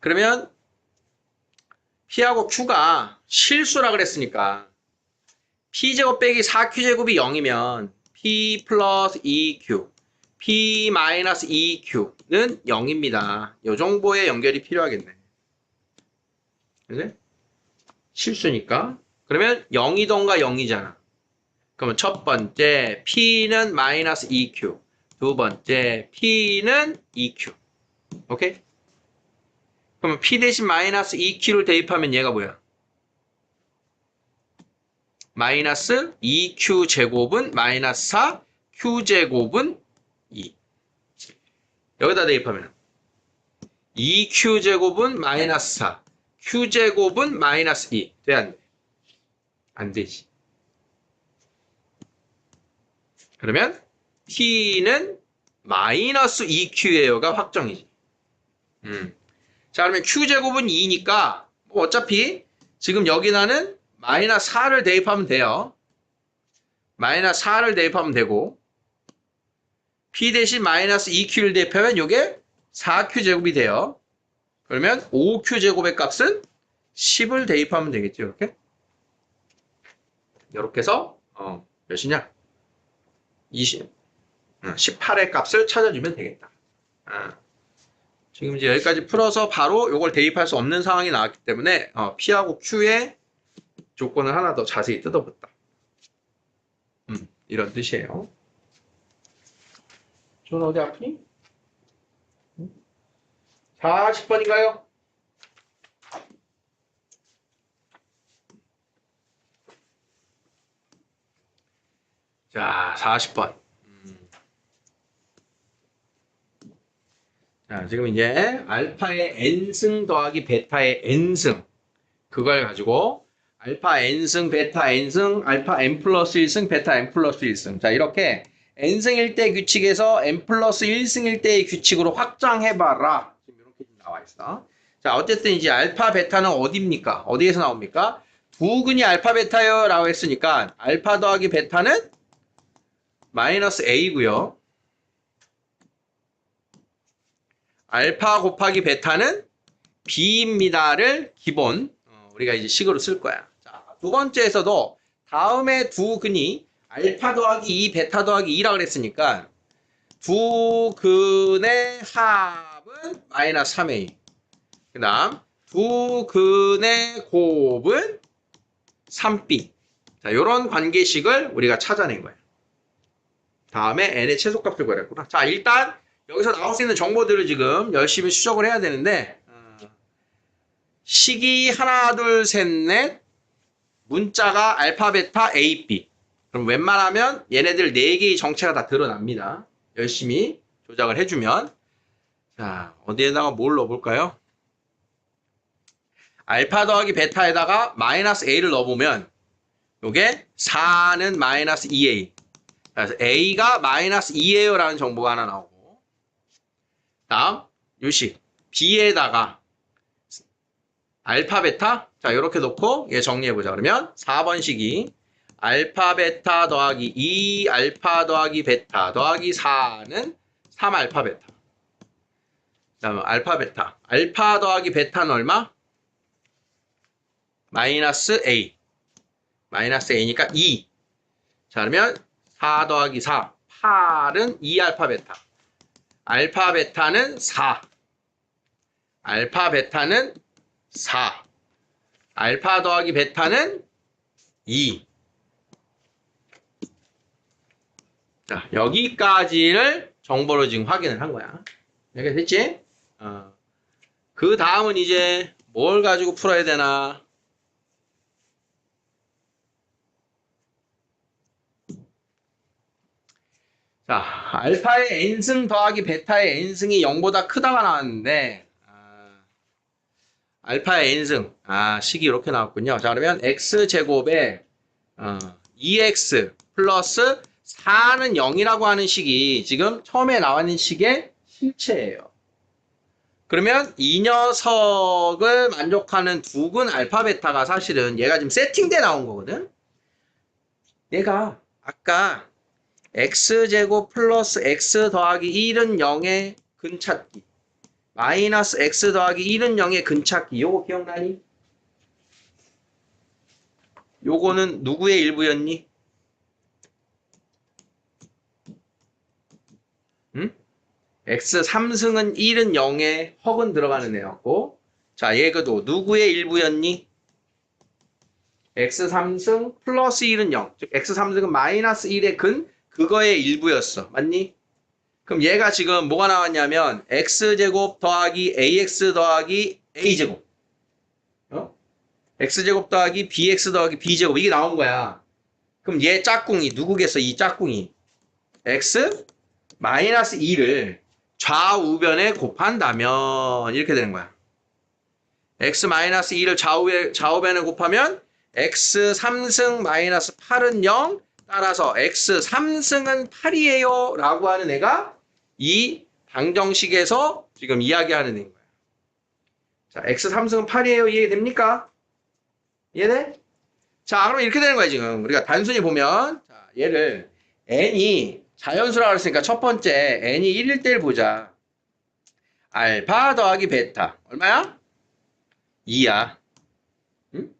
그러면 p하고 q가 실수라 그랬으니까 p제곱 빼기 4q제곱이 0이면 p 플러스 2q p 마이너스 2q는 0입니다. 요 정도의 연결이 필요하겠네. 그치? 실수니까. 그러면 0이던가 0이잖아. 그러면 첫 번째 p는 마이너스 2q, 두 번째 p는 2q. 오케이? 그러면 p 대신 마이너스 2q를 대입하면 얘가 뭐야? 마이너스 2q 제곱은 마이너스 4, q 제곱은 2. 여기다 대입하면 2q 제곱은 마이너스 4, q 제곱은 마이너스 2. 돼, 안 돼? 안 되지. 그러면 t는 마이너스 2q예요가 확정이지. 자, 그러면 q제곱은 2니까 뭐 어차피 지금 여기다는 마이너스 4를 대입하면 돼요. 마이너스 4를 대입하면 되고, p 대신 마이너스 2q를 대입하면 이게 4q제곱이 돼요. 그러면 5q제곱의 값은 10을 대입하면 되겠죠. 이렇게. 이렇게 해서 몇이냐? 20, 18의 값을 찾아주면 되겠다. 지금 이제 여기까지 풀어서 바로 이걸 대입할 수 없는 상황이 나왔기 때문에 P하고 Q의 조건을 하나 더 자세히 뜯어봤다. 이런 뜻이에요. 전 어디 아프니? 40번인가요? 자, 40번. 자, 지금 이제 알파의 n승 더하기 베타의 n승, 그걸 가지고 알파 n승, 베타 n승, 알파 n 플러스 1승, 베타 n 플러스 1승. 자, 이렇게 n승일 때 규칙에서 n 플러스 1승일 때의 규칙으로 확장해봐라. 지금 이렇게 나와 있어. 자, 어쨌든 이제 알파, 베타는 어디입니까? 어디에서 나옵니까? 두근이 알파, 베타요 라고 했으니까 알파 더하기 베타는 마이너스 a고요. 알파 곱하기 베타는 b입니다를 기본 우리가 이제 식으로 쓸 거야. 자, 두 번째에서도 다음에 두 근이 알파 더하기 2, 베타 더하기 2라 그랬으니까 두 근의 합은 마이너스 3a. 그 다음 두 근의 곱은 3b. 자, 요런 관계식을 우리가 찾아낸 거예요. 다음에 n의 최소값을 구하랬구나. 자, 일단 여기서 나올 수 있는 정보들을 지금 열심히 수정을 해야 되는데, 식이 하나, 둘, 셋, 넷, 문자가 알파, 베타, A, B. 그럼 웬만하면 얘네들 4개의 정체가 다 드러납니다. 열심히 조작을 해주면. 자, 어디에다가 뭘 넣어볼까요? 알파 더하기 베타에다가 마이너스 a를 넣어보면 요게 4는 마이너스 2a. 그래서 a가 마이너스 2예요 라는 정보가 하나 나오고, 다음 요식 b에다가 알파 베타, 자 이렇게 놓고 얘 정리해보자. 그러면 4번식이 알파 베타 더하기 2 알파 더하기 베타 더하기 4는 3 알파 베타. 다음 알파 베타, 알파 더하기 베타는 얼마? 마이너스 a. 마이너스 a니까 2. 자 그러면 4 더하기 4 8은 2 알파 베타. 알파 베타는 4. 알파 베타는 4. 알파 더하기 베타는 2. 자, 여기까지를 정보로 지금 확인을 한 거야. 이렇게 됐지? 그 다음은 이제 뭘 가지고 풀어야 되나? 자, 알파의 n승 더하기 베타의 n승이 0보다 크다가 나왔는데, 알파의 n승, 식이 이렇게 나왔군요. 자, 그러면 x제곱에 2x 플러스 4는 0이라고 하는 식이 지금 처음에 나왔는 식의 실체예요. 그러면 이 녀석을 만족하는 두근 알파 베타가 사실은 얘가 지금 세팅돼 나온 거거든. 얘가 아까 x제곱 플러스 x 더하기 1은 0의 근찾기, 마이너스 x 더하기 1은 0의 근찾기, 요거 기억나니? 요거는 누구의 일부였니? 응? x 3승은 1은 0에 허근 들어가는 애였고, 자 얘가도 누구의 일부였니? x 3승 플러스 1은 0, 즉 x 3승은 마이너스 1의 근, 그거의 일부였어. 맞니? 그럼 얘가 지금 뭐가 나왔냐면 x제곱 더하기 ax 더하기 a제곱, x제곱 더하기 bx 더하기 b제곱, 이게 나온 거야. 그럼 얘 짝꿍이 누구겠어? 이 짝꿍이 x 마이너스 2를 좌우변에 곱한다면 이렇게 되는 거야. x 마이너스 2를 좌우변에 곱하면 x 3승 마이너스 8은 0, 따라서 x 3승은 8이에요 라고 하는 애가 이 방정식에서 지금 이야기하는 애인 거야. 자, x 3승은 8이에요. 이해됩니까? 이해돼? 자, 그럼 이렇게 되는 거야. 지금 우리가 단순히 보면, 자, 얘를 n이 자연수라고 했으니까 첫 번째 n이 1일 때를 보자. 알파 더하기 베타 얼마야? 2야. 응?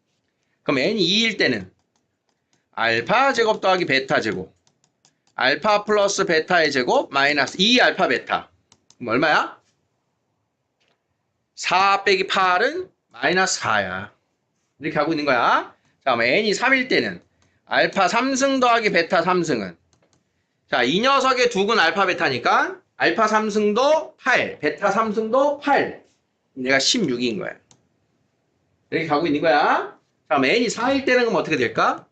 그럼 n이 2일 때는 알파 제곱 더하기 베타 제곱, 알파 플러스 베타의 제곱 마이너스 2 알파 베타. 그럼 얼마야? 4 빼기 8은 마이너스 4야. 이렇게 하고 있는 거야. 자, 그럼 n이 3일 때는 알파 3승 더하기 베타 3승은, 자, 이 녀석의 두근 알파 베타니까 알파 3승도 8, 베타 3승도 8. 얘가 16인 거야. 이렇게 가고 있는 거야. 자, 그럼 n이 4일 때는 그럼 어떻게 될까?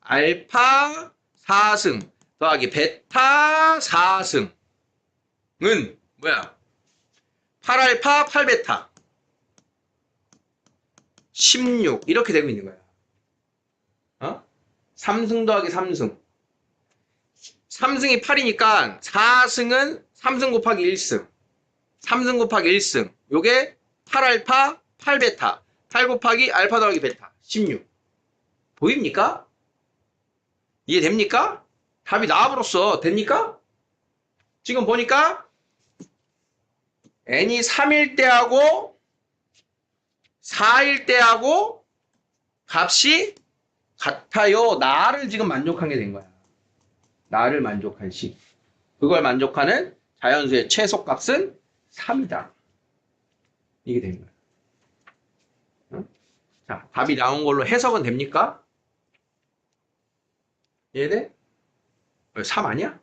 알파 4승 더하기 베타 4승은 뭐야? 8알파 8베타 16 이렇게 되고 있는 거야. 3승 더하기 3승. 3승이 8이니까 4승은 3승 곱하기 1승. 3승 곱하기 1승. 요게 8알파 8베타. 8 곱하기 알파 더하기 베타 16. 보입니까? 이해됩니까? 답이 나와버렸어. 됩니까? 지금 보니까 n이 3일 때하고 4일 때하고 값이 같아요. 나를 지금 만족한 게 된 거야. 나를 만족한 식. 그걸 만족하는 자연수의 최소값은 3이다. 이게 된 거야. 응? 자, 답이 나온 걸로 해석은 됩니까? 이해돼? 3 아니야?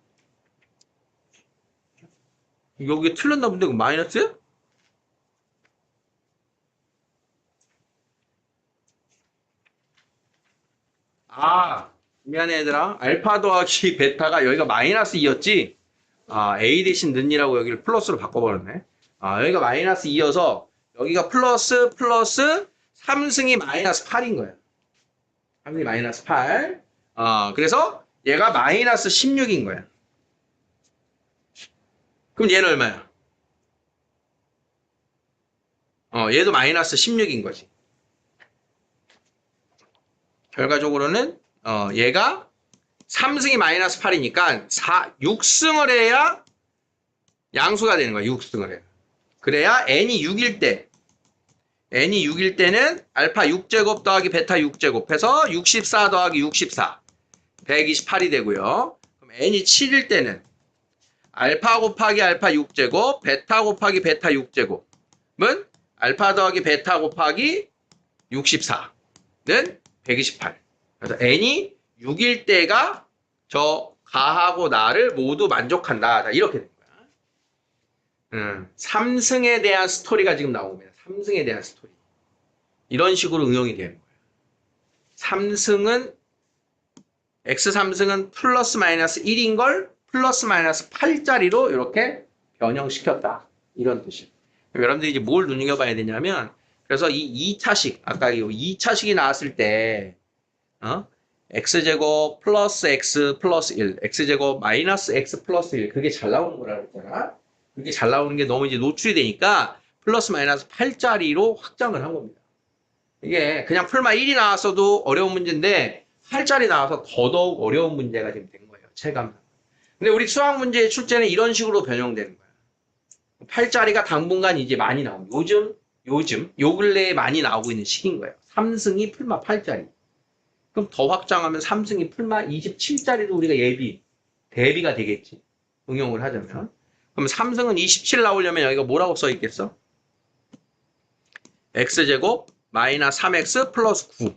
여기 틀렸나 본데, 마이너스야? 미안해 얘들아. 알파 더하기 베타가 여기가 마이너스 2였지? A 대신 는이라고 여기를 플러스로 바꿔버렸네. 여기가 마이너스 2여서 여기가 플러스 3승이 마이너스 8인 거야. 3승이 마이너스 8. 그래서 얘가 마이너스 16인 거야. 그럼 얘는 얼마야? 얘도 마이너스 16인 거지. 결과적으로는 얘가 3승이 마이너스 8이니까 6승을 해야 양수가 되는 거야. 6승을 해야. 그래야 n이 6일 때는 알파 6제곱 더하기 베타 6제곱 해서 64 더하기 64 128이 되고요. 그럼 n이 7일 때는 알파 곱하기 알파 6제곱 베타 곱하기 베타 6제곱은 알파 더하기 베타 곱하기 64는 128. 그래서 n이 6일 때가 저 가하고 나를 모두 만족한다. 자, 이렇게 됩니다. 3승에 대한 스토리가 지금 나옵니다. 3승에 대한 스토리. 이런 식으로 응용이 되는 거예요. 3승은 x3승은 플러스 마이너스 1인 걸 플러스 마이너스 8짜리로 이렇게 변형시켰다. 이런 뜻이에요. 여러분들이 이제 뭘 눈여겨봐야 되냐면 그래서 이 2차식 아까 이 2차식이 나왔을 때 x제곱 플러스 x 플러스 1 x제곱 마이너스 x 플러스 1 그게 잘 나오는 거라고 했잖아. 그게 잘 나오는 게 너무 이제 노출이 되니까 플러스 마이너스 8짜리로 확장을 한 겁니다. 이게 그냥 풀마 1이 나왔어도 어려운 문제인데 8짜리 나와서 더더욱 어려운 문제가 지금 된 거예요. 체감. 근데 우리 수학 문제의 출제는 이런 식으로 변형되는 거예요. 8짜리가 당분간 이제 많이 나옵니다. 요즘 요 근래에 많이 나오고 있는 시기인 거예요. 3승이 풀마 8짜리. 그럼 더 확장하면 3승이 풀마 27짜리도 우리가 대비가 되겠지. 응용을 하자면. 그럼 3승은 27 나오려면 여기가 뭐라고 써 있겠어? x제곱 마이너스 3x 플러스 9.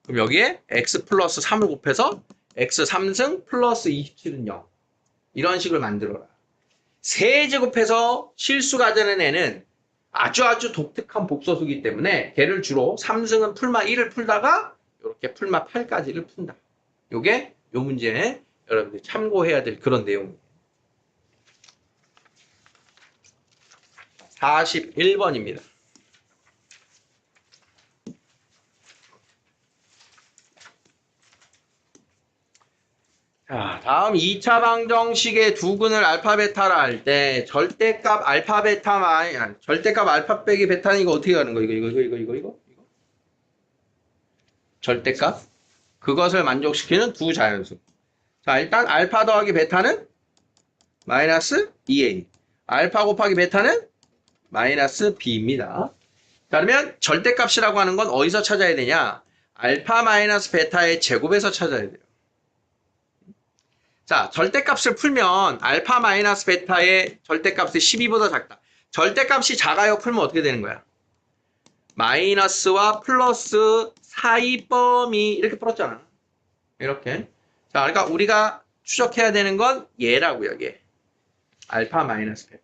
그럼 여기에 x 플러스 3을 곱해서 x 3승 플러스 27은 0. 이런 식을 만들어라. 세제곱해서 실수가 되는 애는 아주 독특한 복소수이기 때문에 걔를 주로 3승은 풀마 1을 풀다가 이렇게 풀마 8까지를 푼다. 요게 요 문제에 여러분들이 참고해야 될 그런 내용입니다. 41번입니다. 자, 다음 2차 방정식의 두 근을 알파 베타라 할 때 절대값 알파 베타만 절대값 알파 빼기 베타는 이거 어떻게 하는 거? 이거? 절대값 그것을 만족시키는 두 자연수. 자, 일단 알파 더하기 베타는 마이너스 2a. 알파 곱하기 베타는 마이너스 b입니다. 자, 그러면 절대값이라고 하는 건 어디서 찾아야 되냐? 알파 마이너스 베타의 제곱에서 찾아야 돼요. 자, 절대값을 풀면 알파 마이너스 베타의 절대값이 12보다 작다. 절대값이 작아요 풀면 어떻게 되는 거야? 마이너스와 플러스 사이 범위 이렇게 풀었잖아. 이렇게. 자, 그러니까 우리가 추적해야 되는 건 얘라고요, 얘. 알파 마이너스 베타.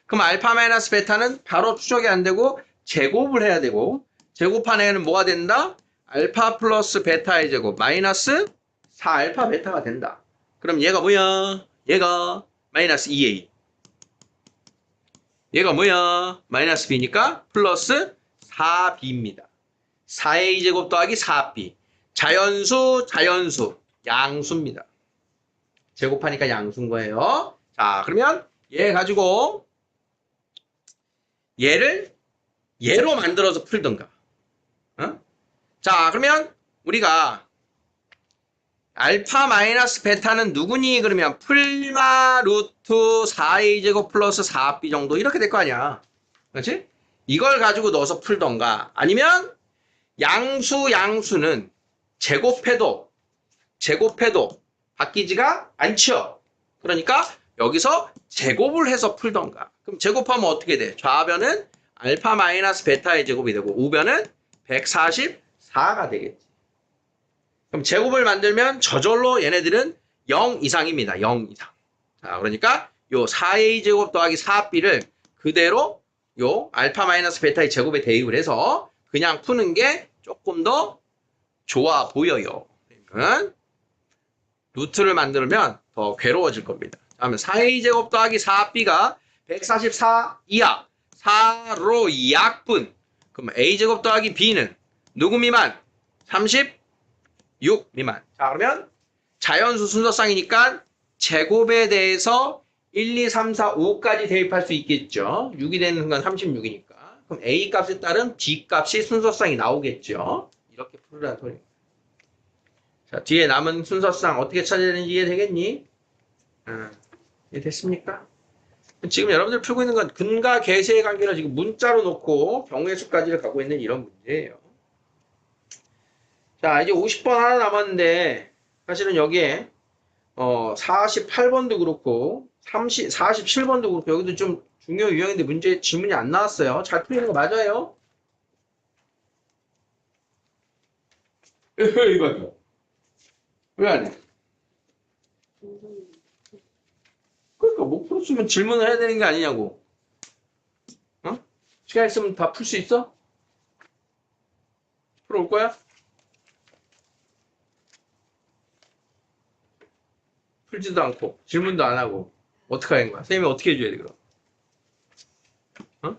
그럼 알파 마이너스 베타는 바로 추적이 안 되고 제곱을 해야 되고 제곱한 애는 뭐가 된다? 알파 플러스 베타의 제곱 마이너스 4알파 베타가 된다. 그럼 얘가 뭐야? 얘가 마이너스 2a. 얘가 뭐야? 마이너스 b니까 플러스 4b입니다. 4a 제곱 더하기 4b. 자연수, 양수입니다. 제곱하니까 양수인 거예요. 자, 그러면 얘 가지고 얘를 얘로 만들어서 풀던가. 자, 그러면 우리가 알파 마이너스 베타는 누구니? 그러면 풀마 루트 4a 제곱 플러스 4b 정도 이렇게 될 거 아니야. 그렇지? 이걸 가지고 넣어서 풀던가 아니면 양수는 제곱해도 바뀌지가 않죠. 그러니까 여기서 제곱을 해서 풀던가. 그럼 제곱하면 어떻게 돼? 좌변은 알파 마이너스 베타의 제곱이 되고 우변은 144가 되겠지. 그럼 제곱을 만들면 저절로 얘네들은 0 이상입니다. 0 이상. 자, 그러니까 요 4a 제곱 더하기 4b를 그대로 요 알파 마이너스 베타의 제곱에 대입을 해서 그냥 푸는 게 조금 더 좋아 보여요. 그러면 루트를 만들면 더 괴로워질 겁니다. 다음에 4a 제곱 더하기 4b가 144 이하 4로 약분. 그럼 a제곱 더하기 b는 누구 미만? 36 미만. 자, 그러면 자연수 순서쌍이니까 제곱에 대해서 1, 2, 3, 4, 5까지 대입할 수 있겠죠. 6이 되는 순간 36이니까. 그럼 a 값에 따른 b 값이 순서쌍이 나오겠죠. 이렇게 풀으라는 소리입니다. 자, 뒤에 남은 순서쌍 어떻게 찾아야 되는지 이해되겠니? 이해됐습니까? 지금 여러분들 풀고 있는 건 근과 계세의 관계를 지금 문자로 놓고 경우의 수까지를 갖고 있는 이런 문제예요. 자, 이제 50번 하나 남았는데 사실은 여기에 48번도 그렇고 47번도 그렇고 여기도 좀 중요 유형인데 문제 질문이 안 나왔어요. 잘 풀리는 거 맞아요? 이거 왜 안 해? 그러니까 못 풀었으면 질문을 해야 되는 게 아니냐고. 어? 시간 있으면 다 풀 수 있어? 풀어올 거야? 풀지도 않고 질문도 안 하고 어떻게 하는 거야? 선생님이 어떻게 해줘야 돼 그럼? 어?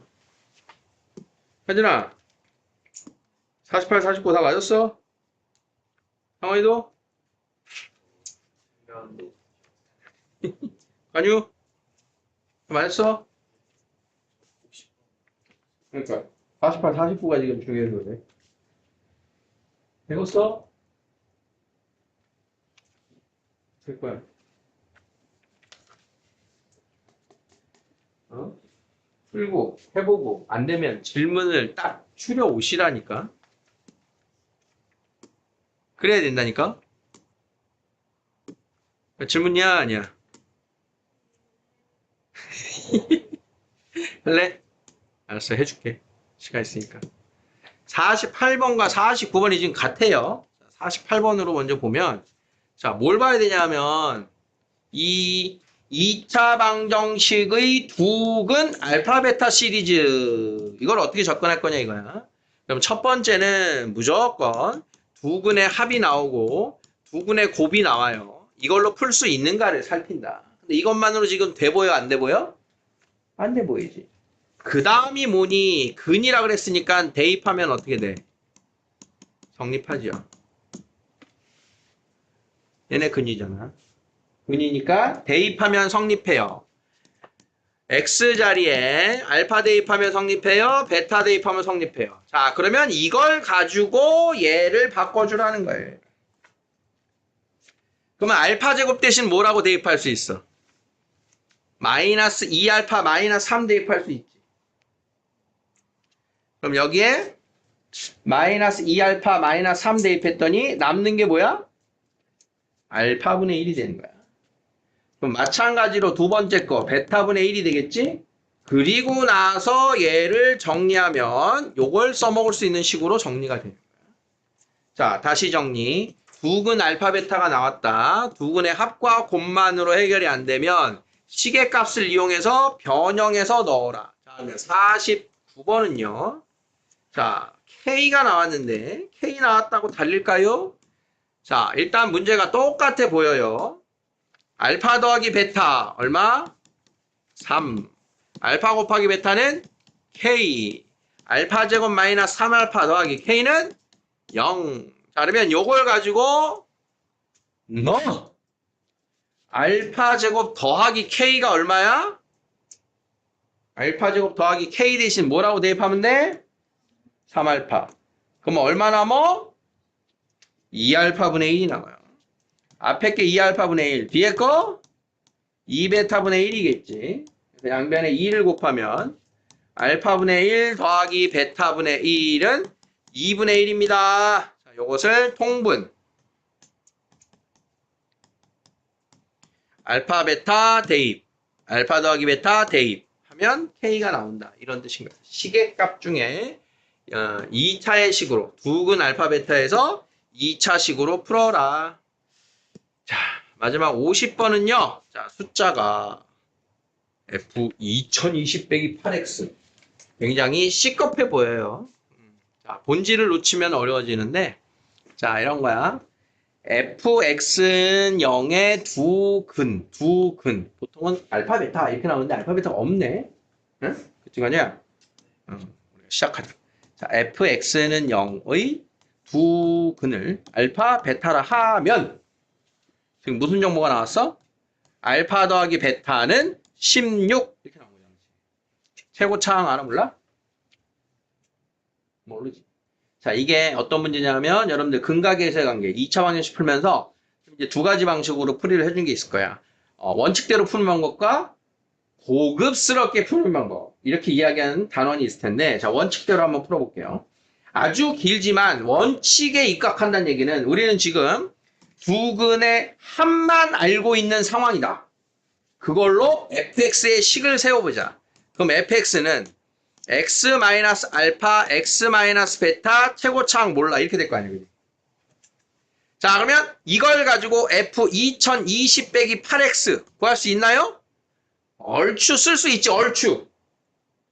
혜진아 48, 49 다 맞았어? 상원이도? 아니요? 다 맞았어? 그러니까 48, 49가 지금 중요한 거네. 배웠어? 될 거야. 어? 풀고 해보고 안 되면 질문을 딱 추려 오시라니까. 그래야 된다니까. 질문이야 아니야? 할래? 알았어 해줄게. 시간 있으니까. 48번과 49번이 지금 같아요. 48번으로 먼저 보면 자, 뭘 봐야 되냐면 이 2차 방정식의 두근 알파 베타 시리즈 이걸 어떻게 접근할 거냐 이거야. 그럼 첫 번째는 무조건 두근의 합이 나오고 두근의 곱이 나와요. 이걸로 풀 수 있는가를 살핀다. 근데 이것만으로 지금 돼 보여 안 돼 보여? 안 돼 보이지. 그 다음이 뭐니? 근이라 그랬으니까 대입하면 어떻게 돼? 성립하죠. 얘네 근이잖아. 근이니까 대입하면 성립해요. X 자리에 알파 대입하면 성립해요. 베타 대입하면 성립해요. 자, 그러면 이걸 가지고 얘를 바꿔주라는 거예요. 그러면 알파 제곱 대신 뭐라고 대입할 수 있어? 마이너스 2알파 마이너스 3 대입할 수 있지. 그럼 여기에 마이너스 2알파 마이너스 3 대입했더니 남는 게 뭐야? 알파분의 1이 되는 거야. 그럼 마찬가지로 두 번째 거 베타분의 1이 되겠지? 그리고 나서 얘를 정리하면 요걸 써먹을 수 있는 식으로 정리가 되는 거야. 자, 다시 정리. 두근 알파 베타가 나왔다. 두근의 합과 곱만으로 해결이 안 되면 시계값을 이용해서 변형해서 넣어라. 자, 그러면 49번은요. 자, K가 나왔는데 K 나왔다고 달릴까요? 자, 일단 문제가 똑같아 보여요. 알파 더하기 베타 얼마? 3. 알파 곱하기 베타는 K. 알파 제곱 마이너스 3알파 더하기 K는 0. 자, 그러면 요걸 가지고 넣어. 알파 제곱 더하기 K가 얼마야? 알파 제곱 더하기 K 대신 뭐라고 대입하면 돼? 3알파. 그럼 얼마 남어? 2알파분의 1이 남아요. 앞에 게 2알파분의 1, 뒤에 거 2베타분의 1이겠지. 양변에 2를 곱하면 알파분의 1 더하기 베타분의 1은 2분의 1입니다. 자, 요것을 통분. 알파 베타 대입. 알파 더하기 베타 대입. 하면 K가 나온다. 이런 뜻인 거예요. 시계값 중에 2차의 식으로 두근 알파 베타에서 2차 식으로 풀어라. 자, 마지막 50번은요. 자, 숫자가 F 2020 빼기 8X. 굉장히 C급해 보여요. 자, 본질을 놓치면 어려워지는데, 자, 이런 거야. fx는 0의 두근. 보통은 알파, 베타 이렇게 나오는데 알파, 베타가 없네. 응? 그치, 아니야? 우리가 시작하자. 자, fx는 0의 두 근을 알파, 베타라 하면 지금 무슨 정보가 나왔어? 알파 더하기 베타는 16 이렇게 나온 거잖아. 최고차항 알아 몰라? 모르지. 자, 이게 어떤 문제냐면 여러분들 근각계수의 관계 2차 방정식 풀면서 이제 두 가지 방식으로 풀이를 해준 게 있을 거야. 원칙대로 푸는 방법과 고급스럽게 푸는 방법 이렇게 이야기하는 단원이 있을 텐데 자 원칙대로 한번 풀어볼게요. 아주 길지만 원칙에 입각한다는 얘기는 우리는 지금 두 근의 합만 알고 있는 상황이다. 그걸로 fx의 식을 세워보자. 그럼 fx는 x-알파, x-베타 최고차항 몰라 이렇게 될 거 아니에요. 자 그러면 이걸 가지고 f 2020 빼기 8x 구할 수 있나요? 얼추 쓸 수 있지 얼추.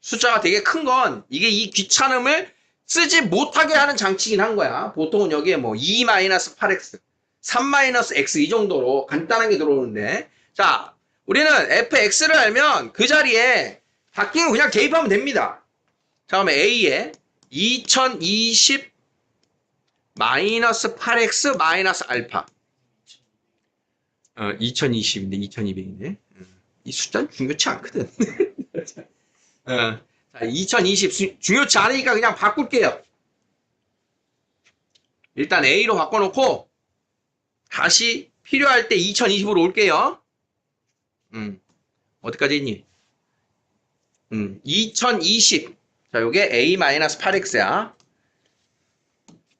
숫자가 되게 큰 건 이게 이 귀찮음을 쓰지 못하게 하는 장치긴 한 거야. 보통은 여기에 뭐 2-8x, 3-x 이 정도로 간단한 게 들어오는데 자 우리는 fx를 알면 그 자리에 바뀐 거 그냥 대입하면 됩니다. 자 그러면 a에 2020 8x 알파 2020인데 2200이네. 이 숫자는 중요치 않거든. 자, 2020 중요치 않으니까 그냥 바꿀게요. 일단 A로 바꿔놓고 다시 필요할 때 2020으로 올게요. 어디까지 있니? 2020 자, 요게 A-8X야.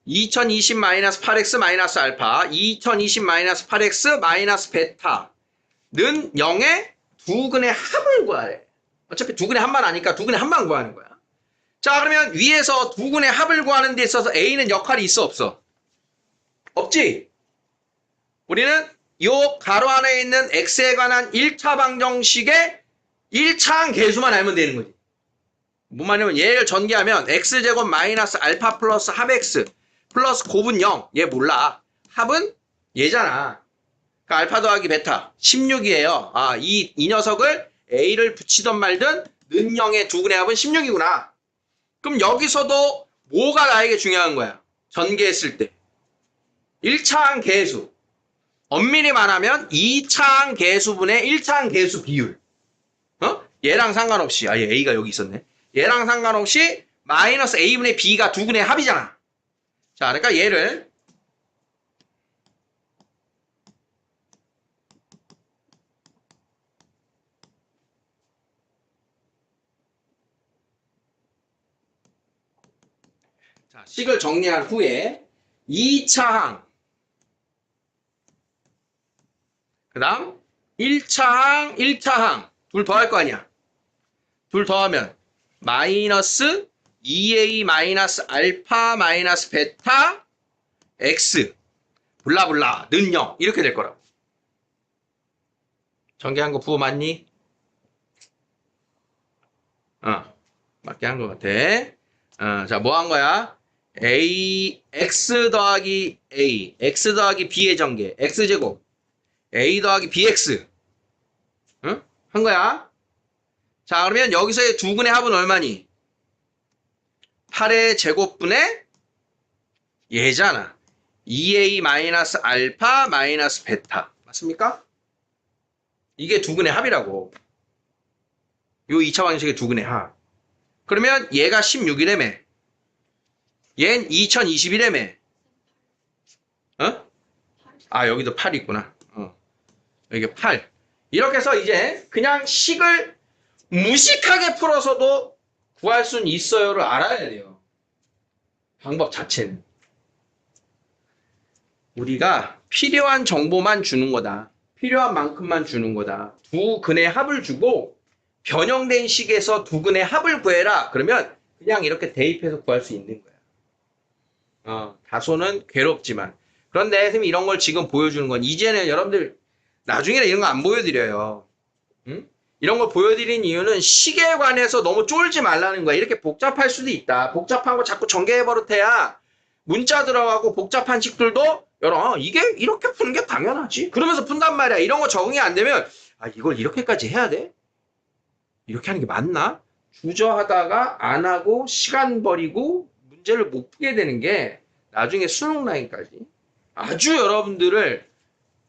2020 8X 알파 2020 8X 베타는 0의 두 근의 합을 구하래. 어차피 두 근의 합만 아니까 두 근의 합만 구하는 거야. 자 그러면 위에서 두 근의 합을 구하는 데 있어서 A는 역할이 있어 없어? 없지? 우리는 요 가로 안에 있는 X에 관한 1차 방정식의 1차항 계수만 알면 되는 거지. 뭔 말이냐면 얘를 전개하면 X제곱 마이너스 알파 플러스 합 X 플러스 곱은 0. 얘 몰라. 합은 얘잖아. 그러니까 알파 더하기 베타 16이에요. 아, 이 녀석을 A를 붙이던 말든 는 0의 두 근의 합은 16이구나. 그럼 여기서도 뭐가 나에게 중요한 거야? 전개했을 때. 1차항 계수. 엄밀히 말하면 2차항 계수분의 1차항 계수 비율. 얘랑 상관없이. 얘 A가 여기 있었네. 얘랑 상관없이 마이너스 A분의 B가 두 근의 합이잖아. 자, 그러니까 얘를 자, 식을 정리한 후에 2차항 그 다음 1차항 둘 더할 거 아니야. 둘 더하면 마이너스 2a 마이너스 알파 마이너스 베타 x 블라블라 는 0 이렇게 될 거라고. 전개한 거 부호 맞니? 맞게 한 것 같아. 자, 뭐 한 거야? x 더하기 a, x 더하기 b의 전개, x제곱, a 더하기 bx. 한 거야. 자, 그러면 여기서의 두 근의 합은 얼마니? 8의 제곱분의 얘잖아. 2a 마이너스 알파 마이너스 베타. 맞습니까? 이게 두 근의 합이라고. 요 2차 방정식의 두 근의 합. 그러면 얘가 16이라며. 얜 2021이라며. 여기도 8이 있구나. 여기 8. 이렇게 해서 이제 그냥 식을 무식하게 풀어서도 구할 수는 있어요를 알아야 돼요. 방법 자체는. 우리가 필요한 정보만 주는 거다. 필요한 만큼만 주는 거다. 두 근의 합을 주고 변형된 식에서 두 근의 합을 구해라. 그러면 그냥 이렇게 대입해서 구할 수 있는 거야. 다소는 괴롭지만. 그런데 선생님이 이런 걸 지금 보여주는 건 이제는 여러분들 나중에는 이런 거 안 보여드려요. 이런 걸 보여드린 이유는 식에 관해서 너무 쫄지 말라는 거야. 이렇게 복잡할 수도 있다. 복잡한 거 자꾸 전개해버릇해야 문자 들어가고 복잡한 식들도 이게 이렇게 푸는 게 당연하지. 그러면서 푼단 말이야. 이런 거 적응이 안 되면 이걸 이렇게까지 해야 돼? 이렇게 하는 게 맞나? 주저하다가 안 하고 시간 버리고 문제를 못 푸게 되는 게 나중에 수능 라인까지 아주 여러분들을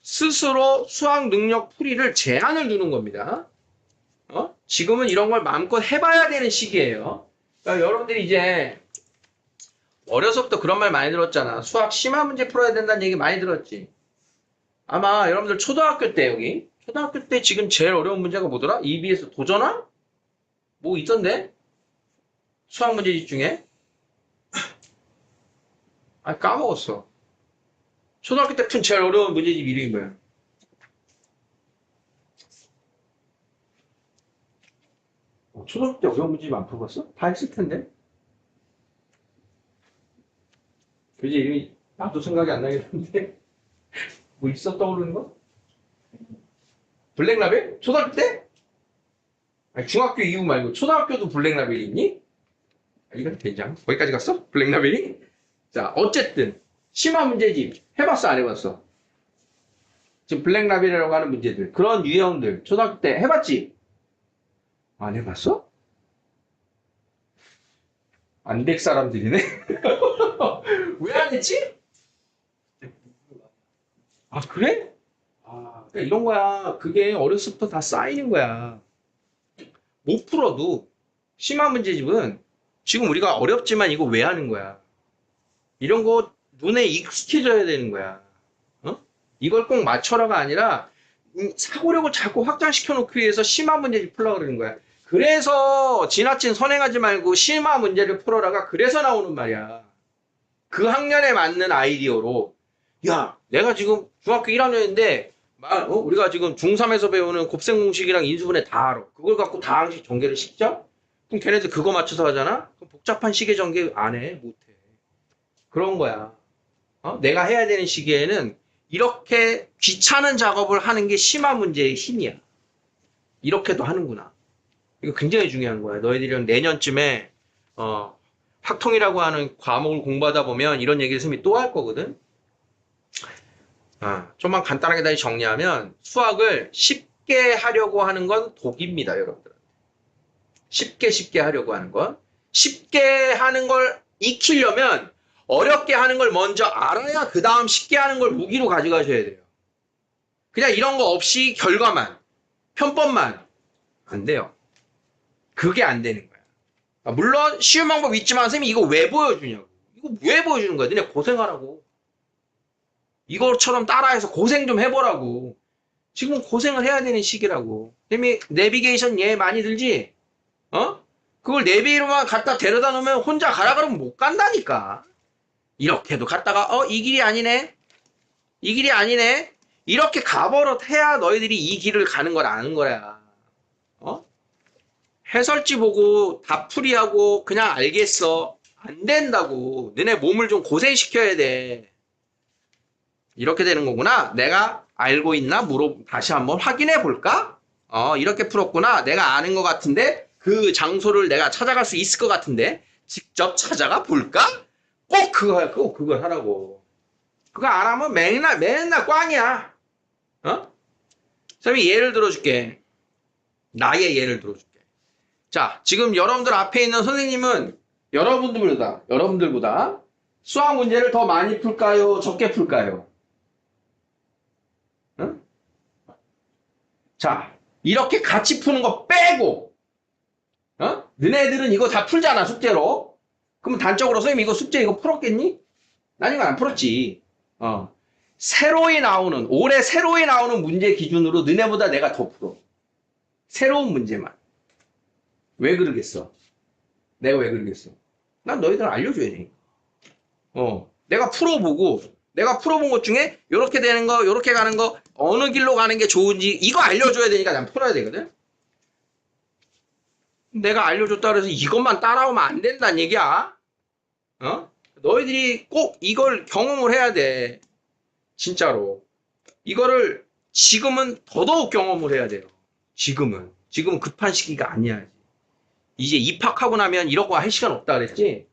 스스로 수학 능력 풀이를 제한을 두는 겁니다. 지금은 이런 걸 마음껏 해봐야 되는 시기예요. 그러니까 여러분들이 이제 어려서부터 그런 말 많이 들었잖아. 수학 심화 문제 풀어야 된다는 얘기 많이 들었지. 아마 여러분들 초등학교 때 초등학교 때 지금 제일 어려운 문제가 뭐더라? EBS 도전함? 뭐 있던데? 수학 문제집 중에? 아, 까먹었어. 초등학교 때 푼 제일 어려운 문제집 이름이 뭐야? 초등학교 때 어려운 문제집 안 풀어봤어? 다 했을 텐데. 그지 이름이 나도 생각이 안 나겠는데. 뭐 있어 떠오르는 거? 블랙라벨? 초등학교 때? 아니, 중학교 이후 말고 초등학교도 블랙라벨이 있니? 아, 이건 된장. 거기까지 갔어? 블랙라벨이? 자, 어쨌든 심화 문제집 해봤어 안 해봤어? 지금 블랙라벨이라고 하는 문제들 그런 유형들 초등학교 때 해봤지? 안 해봤어? 안 될 사람들이네? 왜 안 했지? 아 그래? 아 그러니까 이런 거야. 그게 어렸을 때부터 다 쌓이는 거야. 못 풀어도 심화 문제집은 지금 우리가 어렵지만 이거 왜 하는 거야? 이런 거 눈에 익숙해져야 되는 거야. 이걸 꼭 맞춰라가 아니라 사고력을 자꾸 확장시켜 놓기 위해서 심화 문제집 풀려고 그러는 거야. 그래서 지나친 선행하지 말고 심화 문제를 풀어라가 그래서 나오는 말이야. 그 학년에 맞는 아이디어로 야 내가 지금 중학교 1학년인데 우리가 지금 중3에서 배우는 곱셈 공식이랑 인수분해 다 알아. 그걸 갖고 다항식 전개를 시켜? 그럼 걔네들 그거 맞춰서 하잖아? 그럼 복잡한 시계 전개 안 해? 못해. 그런 거야. 내가 해야 되는 시기에는 이렇게 귀찮은 작업을 하는 게 심화 문제의 힘이야. 이렇게도 하는구나. 이거 굉장히 중요한 거야. 너희들이랑 내년쯤에 학통이라고 하는 과목을 공부하다 보면 이런 얘기를 선생님이 또 할 거거든. 좀만 간단하게 다시 정리하면 수학을 쉽게 하려고 하는 건 독입니다, 여러분들. 쉽게 하려고 하는 건. 쉽게 하는 걸 익히려면 어렵게 하는 걸 먼저 알아야 그 다음 쉽게 하는 걸 무기로 가져가셔야 돼요. 그냥 이런 거 없이 결과만, 편법만 안 돼요. 그게 안 되는 거야. 물론 쉬운 방법 있지만 선생님이 이거 왜 보여주냐고. 이거 왜 보여주는 거야? 너네 고생하라고. 이것처럼 따라해서 고생 좀 해보라고. 지금 고생을 해야 되는 시기라고. 선생님이 내비게이션 얘 많이 들지? 그걸 내비로만 갖다 데려다 놓으면 혼자 가라 그러면 못 간다니까. 이렇게도 갔다가 이 길이 아니네. 이 길이 아니네. 이렇게 가버릇 해야 너희들이 이 길을 가는 걸 아는 거야. 해설지 보고 답풀이하고 그냥 알겠어. 안 된다고. 너네 몸을 좀 고생시켜야 돼. 이렇게 되는 거구나. 내가 알고 있나? 다시 한번 확인해 볼까? 이렇게 풀었구나. 내가 아는 것 같은데 그 장소를 내가 찾아갈 수 있을 것 같은데 직접 찾아가 볼까? 꼭 그걸 하라고. 그거 안 하면 맨날 꽝이야. 선생님이 예를 들어줄게. 나의 예를 들어줄게. 자, 지금 여러분들 앞에 있는 선생님은 여러분들보다 수학 문제를 더 많이 풀까요? 적게 풀까요? 자, 이렇게 같이 푸는 거 빼고, 너네들은 이거 다 풀잖아, 숙제로. 그러면 단적으로 선생님 이거 숙제 이거 풀었겠니? 난 이거 안 풀었지. 올해 새로이 나오는 문제 기준으로 너네보다 내가 더 풀어. 새로운 문제만. 왜 그러겠어? 내가 왜 그러겠어? 난 너희들 알려줘야 돼. 내가 풀어본 것 중에 이렇게 되는 거, 이렇게 가는 거, 어느 길로 가는 게 좋은지 이거 알려줘야 되니까 난 풀어야 되거든. 내가 알려줬다 그래서 이것만 따라오면 안 된다는 얘기야. 너희들이 꼭 이걸 경험을 해야 돼. 진짜로. 이거를 지금은 더더욱 경험을 해야 돼요. 지금은 급한 시기가 아니야. 이제 입학하고 나면 이러고 할 시간 없다 그랬지.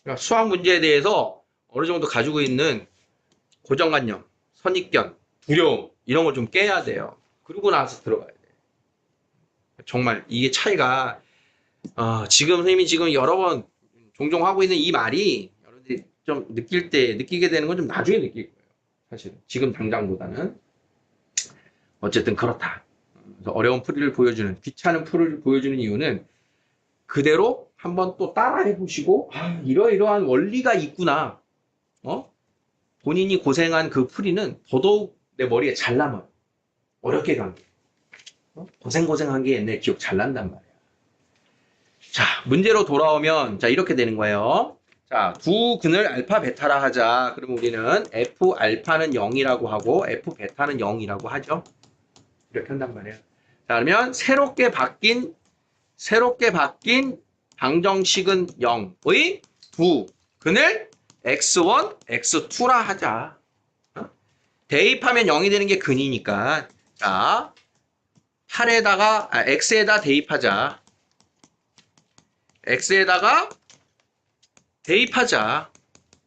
그러니까 수학 문제에 대해서 어느 정도 가지고 있는 고정관념, 선입견, 두려움 이런 걸 좀 깨야 돼요. 그러고 나서 들어가야 돼. 정말 이게 차이가 지금 선생님이 지금 여러 번 종종 하고 있는 이 말이 여러분들이 좀 느끼게 되는 건 좀 나중에 느낄 거예요. 사실은. 지금 당장보다는. 어쨌든 그렇다. 그래서 어려운 풀이를 보여주는, 귀찮은 풀이를 보여주는 이유는 그대로 한번 또 따라해 보시고, 아, 이러이러한 원리가 있구나. 본인이 고생한 그 풀이는 더더욱 내 머리에 잘 남아요. 어렵게 간 게. 고생한 게 옛날에 기억 잘 난단 말이야. 자, 문제로 돌아오면, 자, 이렇게 되는 거예요. 자, 두 근을 알파, 베타라 하자. 그러면 우리는 F 알파는 0이라고 하고, F 베타는 0이라고 하죠. 이렇게 한단 말이에요. 자, 그러면 새롭게 바뀐 방정식은 0의 두 근을 x1, x2라 하자. 대입하면 0이 되는 게 근이니까. 자, x에다 대입하자. x에다가 대입하자.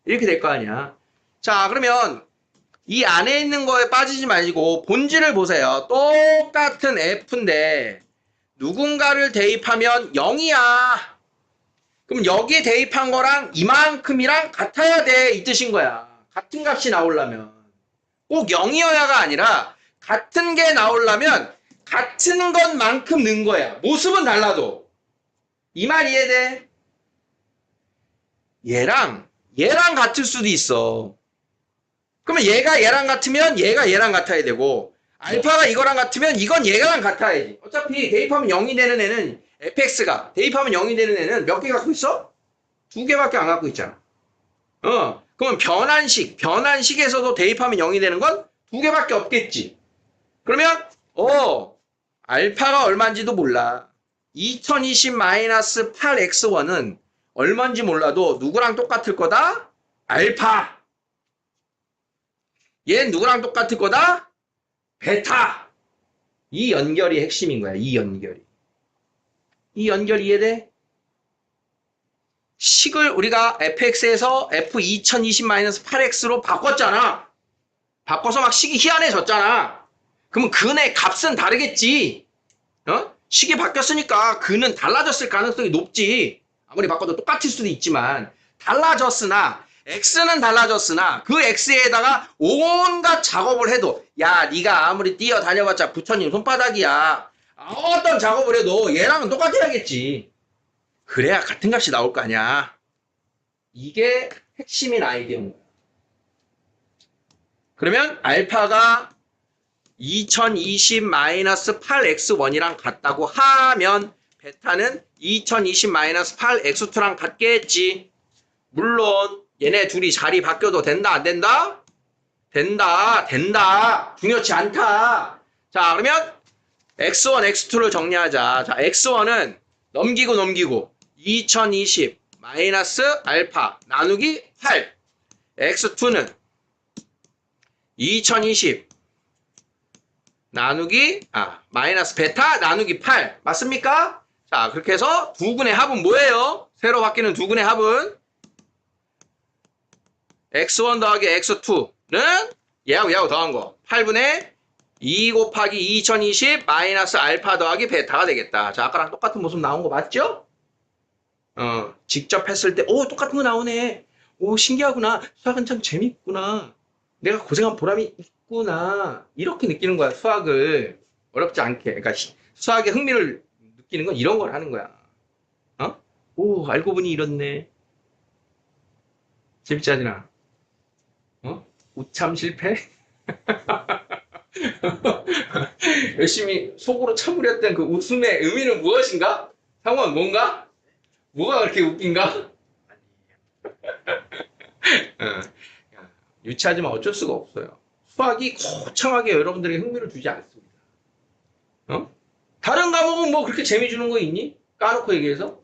이렇게 될 거 아니야. 자, 그러면 이 안에 있는 거에 빠지지 말고 본질을 보세요. 똑같은 f인데 누군가를 대입하면 0이야. 그럼 여기에 대입한 거랑 이만큼이랑 같아야 돼. 이 뜻인 거야. 같은 값이 나오려면. 꼭 0이어야가 아니라 같은 게 나오려면 같은 것만큼 넣은 거야. 모습은 달라도. 이 말 이해돼? 얘랑 같을 수도 있어. 그러면 얘가 얘랑 같으면 얘가 얘랑 같아야 되고 알파가 이거랑 같으면 이건 얘랑 같아야지. 어차피 대입하면 0이 되는 애는 fx가 대입하면 0이 되는 애는 몇 개 갖고 있어? 2개밖에 안 갖고 있잖아. 그러면 변환식에서도 대입하면 0이 되는 건 2개밖에 없겠지. 그러면 알파가 얼마인지도 몰라. 2020-8x1은 얼마인지 몰라도 누구랑 똑같을 거다? 알파. 얘는 누구랑 똑같을 거다? 베타. 이 연결이 핵심인 거야. 이 연결 이해돼? 식을 우리가 fx에서 f2020-8x로 바꿨잖아. 바꿔서 막 식이 희한해졌잖아. 그러면 근의 값은 다르겠지. 식이 바뀌었으니까 근은 달라졌을 가능성이 높지. 아무리 바꿔도 똑같을 수도 있지만 달라졌으나 x는 달라졌으나 그 x에다가 온갖 작업을 해도 야 네가 아무리 뛰어다녀봤자 부처님 손바닥이야. 어떤 작업을 해도 얘랑은 똑같아야겠지. 그래야 같은 값이 나올 거 아니야. 이게 핵심인 아이디어인 거야. 그러면 알파가 2020-8x1이랑 같다고 하면 베타는 2020-8x2랑 같겠지. 물론 얘네 둘이 자리 바뀌어도 된다 안 된다? 된다. 중요치 않다. 자, 그러면 x1, x2를 정리하자. 자, x1은 넘기고 2020 마이너스 알파 나누기 8. x2는 2020 나누기 마이너스 베타 나누기 8. 맞습니까? 자, 그렇게 해서 두 근의 합은 뭐예요? 새로 바뀌는 두 근의 합은 x1 더하기 x2는 얘하고 더한 거 8분의 2 곱하기 2020 마이너스 알파 더하기 베타가 되겠다. 자, 아까랑 똑같은 모습 나온 거 맞죠? 직접 했을 때 똑같은 거 나오네. 신기하구나. 수학은 참 재밌구나. 내가 고생한 보람이 있구나. 이렇게 느끼는 거야, 수학을. 어렵지 않게. 그러니까 수학의 흥미를 느끼는 건 이런 걸 하는 거야. 알고 보니 이렇네. 재밌지 않으나? 우참 실패? 열심히 속으로 참으렸던 그 웃음의 의미는 무엇인가? 상원 뭔가? 뭐가 그렇게 웃긴가? 유치하지만 어쩔 수가 없어요. 수학이 거창하게 여러분들에게 흥미를 주지 않습니다. 다른 과목은 뭐 그렇게 재미 주는 거 있니? 까놓고 얘기해서.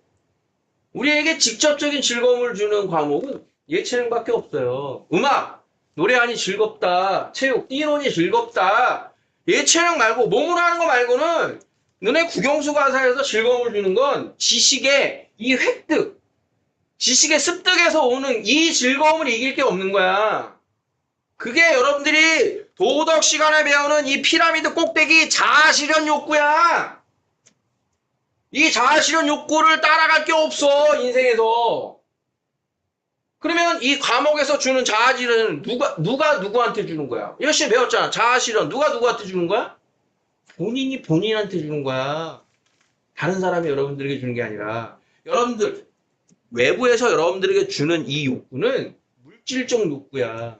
우리에게 직접적인 즐거움을 주는 과목은 예체능밖에 없어요. 음악, 노래하니 즐겁다. 체육, 뛰노니 즐겁다. 예체능 말고 몸으로 하는 거 말고는 너네 국영수 과사에서 즐거움을 주는 건 지식의 이 획득, 지식의 습득에서 오는 이 즐거움을 이길 게 없는 거야. 그게 여러분들이 도덕 시간에 배우는 이 피라미드 꼭대기 자아실현 욕구야. 이 자아실현 욕구를 따라갈 게 없어, 인생에서. 그러면 이 과목에서 주는 자아실은 누가 누구한테 주는 거야? 열심히 배웠잖아. 자아실은 누가 누구한테 주는 거야? 본인이 본인한테 주는 거야. 다른 사람이 여러분들에게 주는 게 아니라 여러분들 외부에서 여러분들에게 주는 이 욕구는 물질적 욕구야.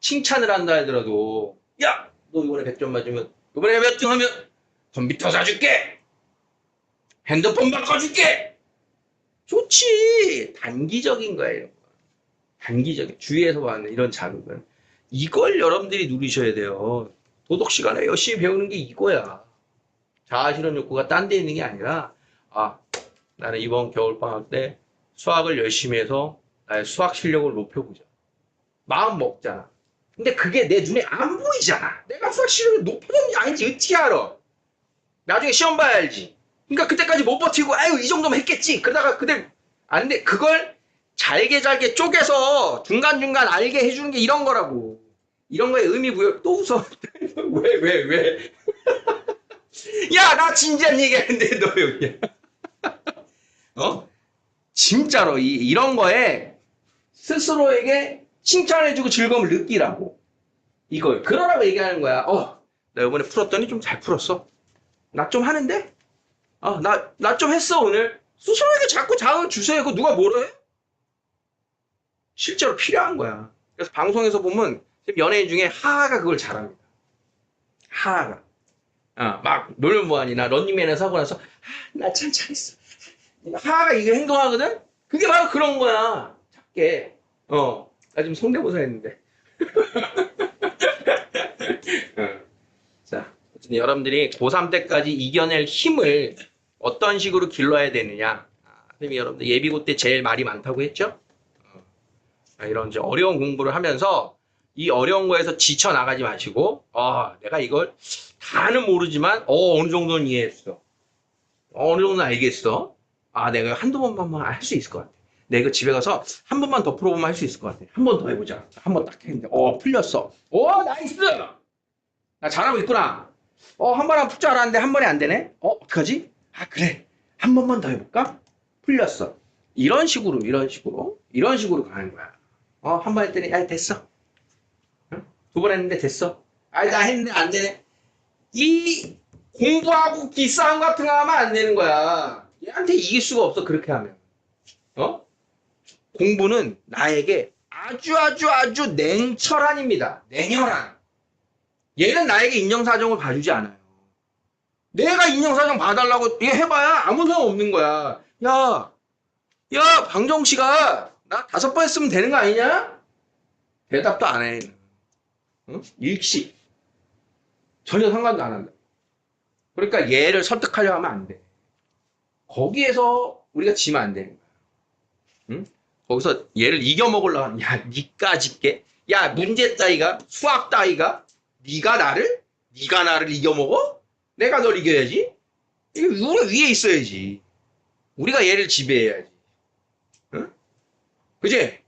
칭찬을 한다 하더라도 야, 너 이번에 100점 맞으면 이번에 몇 등 하면 컴퓨터 사줄게. 핸드폰 바꿔줄게. 좋지. 단기적인 거야, 이런 거. 단기적인 주위에서 받는 이런 자극은 이걸 여러분들이 누리셔야 돼요. 도덕 시간에 열심히 배우는 게 이거야. 자아실현 욕구가 딴 데 있는 게 아니라 아, 나는 이번 겨울방학 때 수학을 열심히 해서 나의 수학 실력을 높여보자. 마음 먹잖아. 근데 그게 내 눈에 안 보이잖아. 내가 수학 실력이 높아졌는지 아닌지 어떻게 알아? 나중에 시험 봐야 알지. 그러니까 그때까지 못 버티고 아유 이 정도면 했겠지. 그러다가 그때 안 돼. 그걸 잘게 쪼개서 중간중간 알게 해주는 게 이런 거라고. 이런 거에 의미 부여. 또 웃어. 왜? 야, 나 진지한 얘기하는데 너 여기야. 어? 진짜로 이런 거에 스스로에게 칭찬해주고 즐거움을 느끼라고. 이걸 그러라고 얘기하는 거야. 나 이번에 풀었더니 좀 잘 풀었어. 나 좀 하는데? 나 좀 했어 오늘. 스스로에게 자꾸 자극을 주세요. 그거 누가 뭐라 해? 실제로 필요한 거야. 그래서 방송에서 보면 연예인 중에 하하가 그걸 잘합니다. 하하가. 막 놀면 뭐하니 나 런닝맨에서 하고 나서 나 참 잘했어. 하하가 이게 행동하거든? 그게 바로 그런 거야. 작게. 나 지금 성대모사 했는데. 자, 어쨌든 여러분들이 고3 때까지 이겨낼 힘을 어떤 식으로 길러야 되느냐. 선생님이 여러분들 예비고 때 제일 말이 많다고 했죠? 이런 이제 어려운 공부를 하면서 이 어려운 거에서 지쳐 나가지 마시고, 내가 이걸 다는 모르지만, 어느 정도는 이해했어. 어느 정도는 알겠어. 내가 한두 번만 할 수 있을 것 같아. 내가 이거 집에 가서 한 번만 더 풀어보면 할 수 있을 것 같아. 한 번 더 해보자. 한 번 딱 했는데, 풀렸어. 나이스! 나 잘하고 있구나. 한 번 안 풀 줄 알았는데 한 번에 안 되네? 어떡하지? 그래. 한 번만 더 해볼까? 풀렸어. 이런 식으로 가는 거야. 한 번 했더니, 됐어. 두 번 했는데 됐어. 나 했는데 안 되네. 이 공부하고 기싸움 같은 거 하면 안 되는 거야. 얘한테 이길 수가 없어, 그렇게 하면. 공부는 나에게 아주 냉철한입니다. 냉혈한. 얘는 나에게 인정사정을 봐주지 않아요. 내가 인정사정 봐달라고 얘 해봐야 아무 소용 없는 거야. 야, 방정씨가 나 5번 했으면 되는 거 아니냐? 대답도 안 해. 일시. 전혀 상관도 안 한다. 그러니까 얘를 설득하려 하면 안 돼. 거기에서 우리가 지면 안 되는 거야. 거기서 얘를 이겨먹으려고 하면, 니까 짓게? 문제 따위가? 수학 따위가? 네가 나를 이겨먹어? 내가 널 이겨야지? 이게 우리가 위에 있어야지. 우리가 얘를 지배해야지. 그지?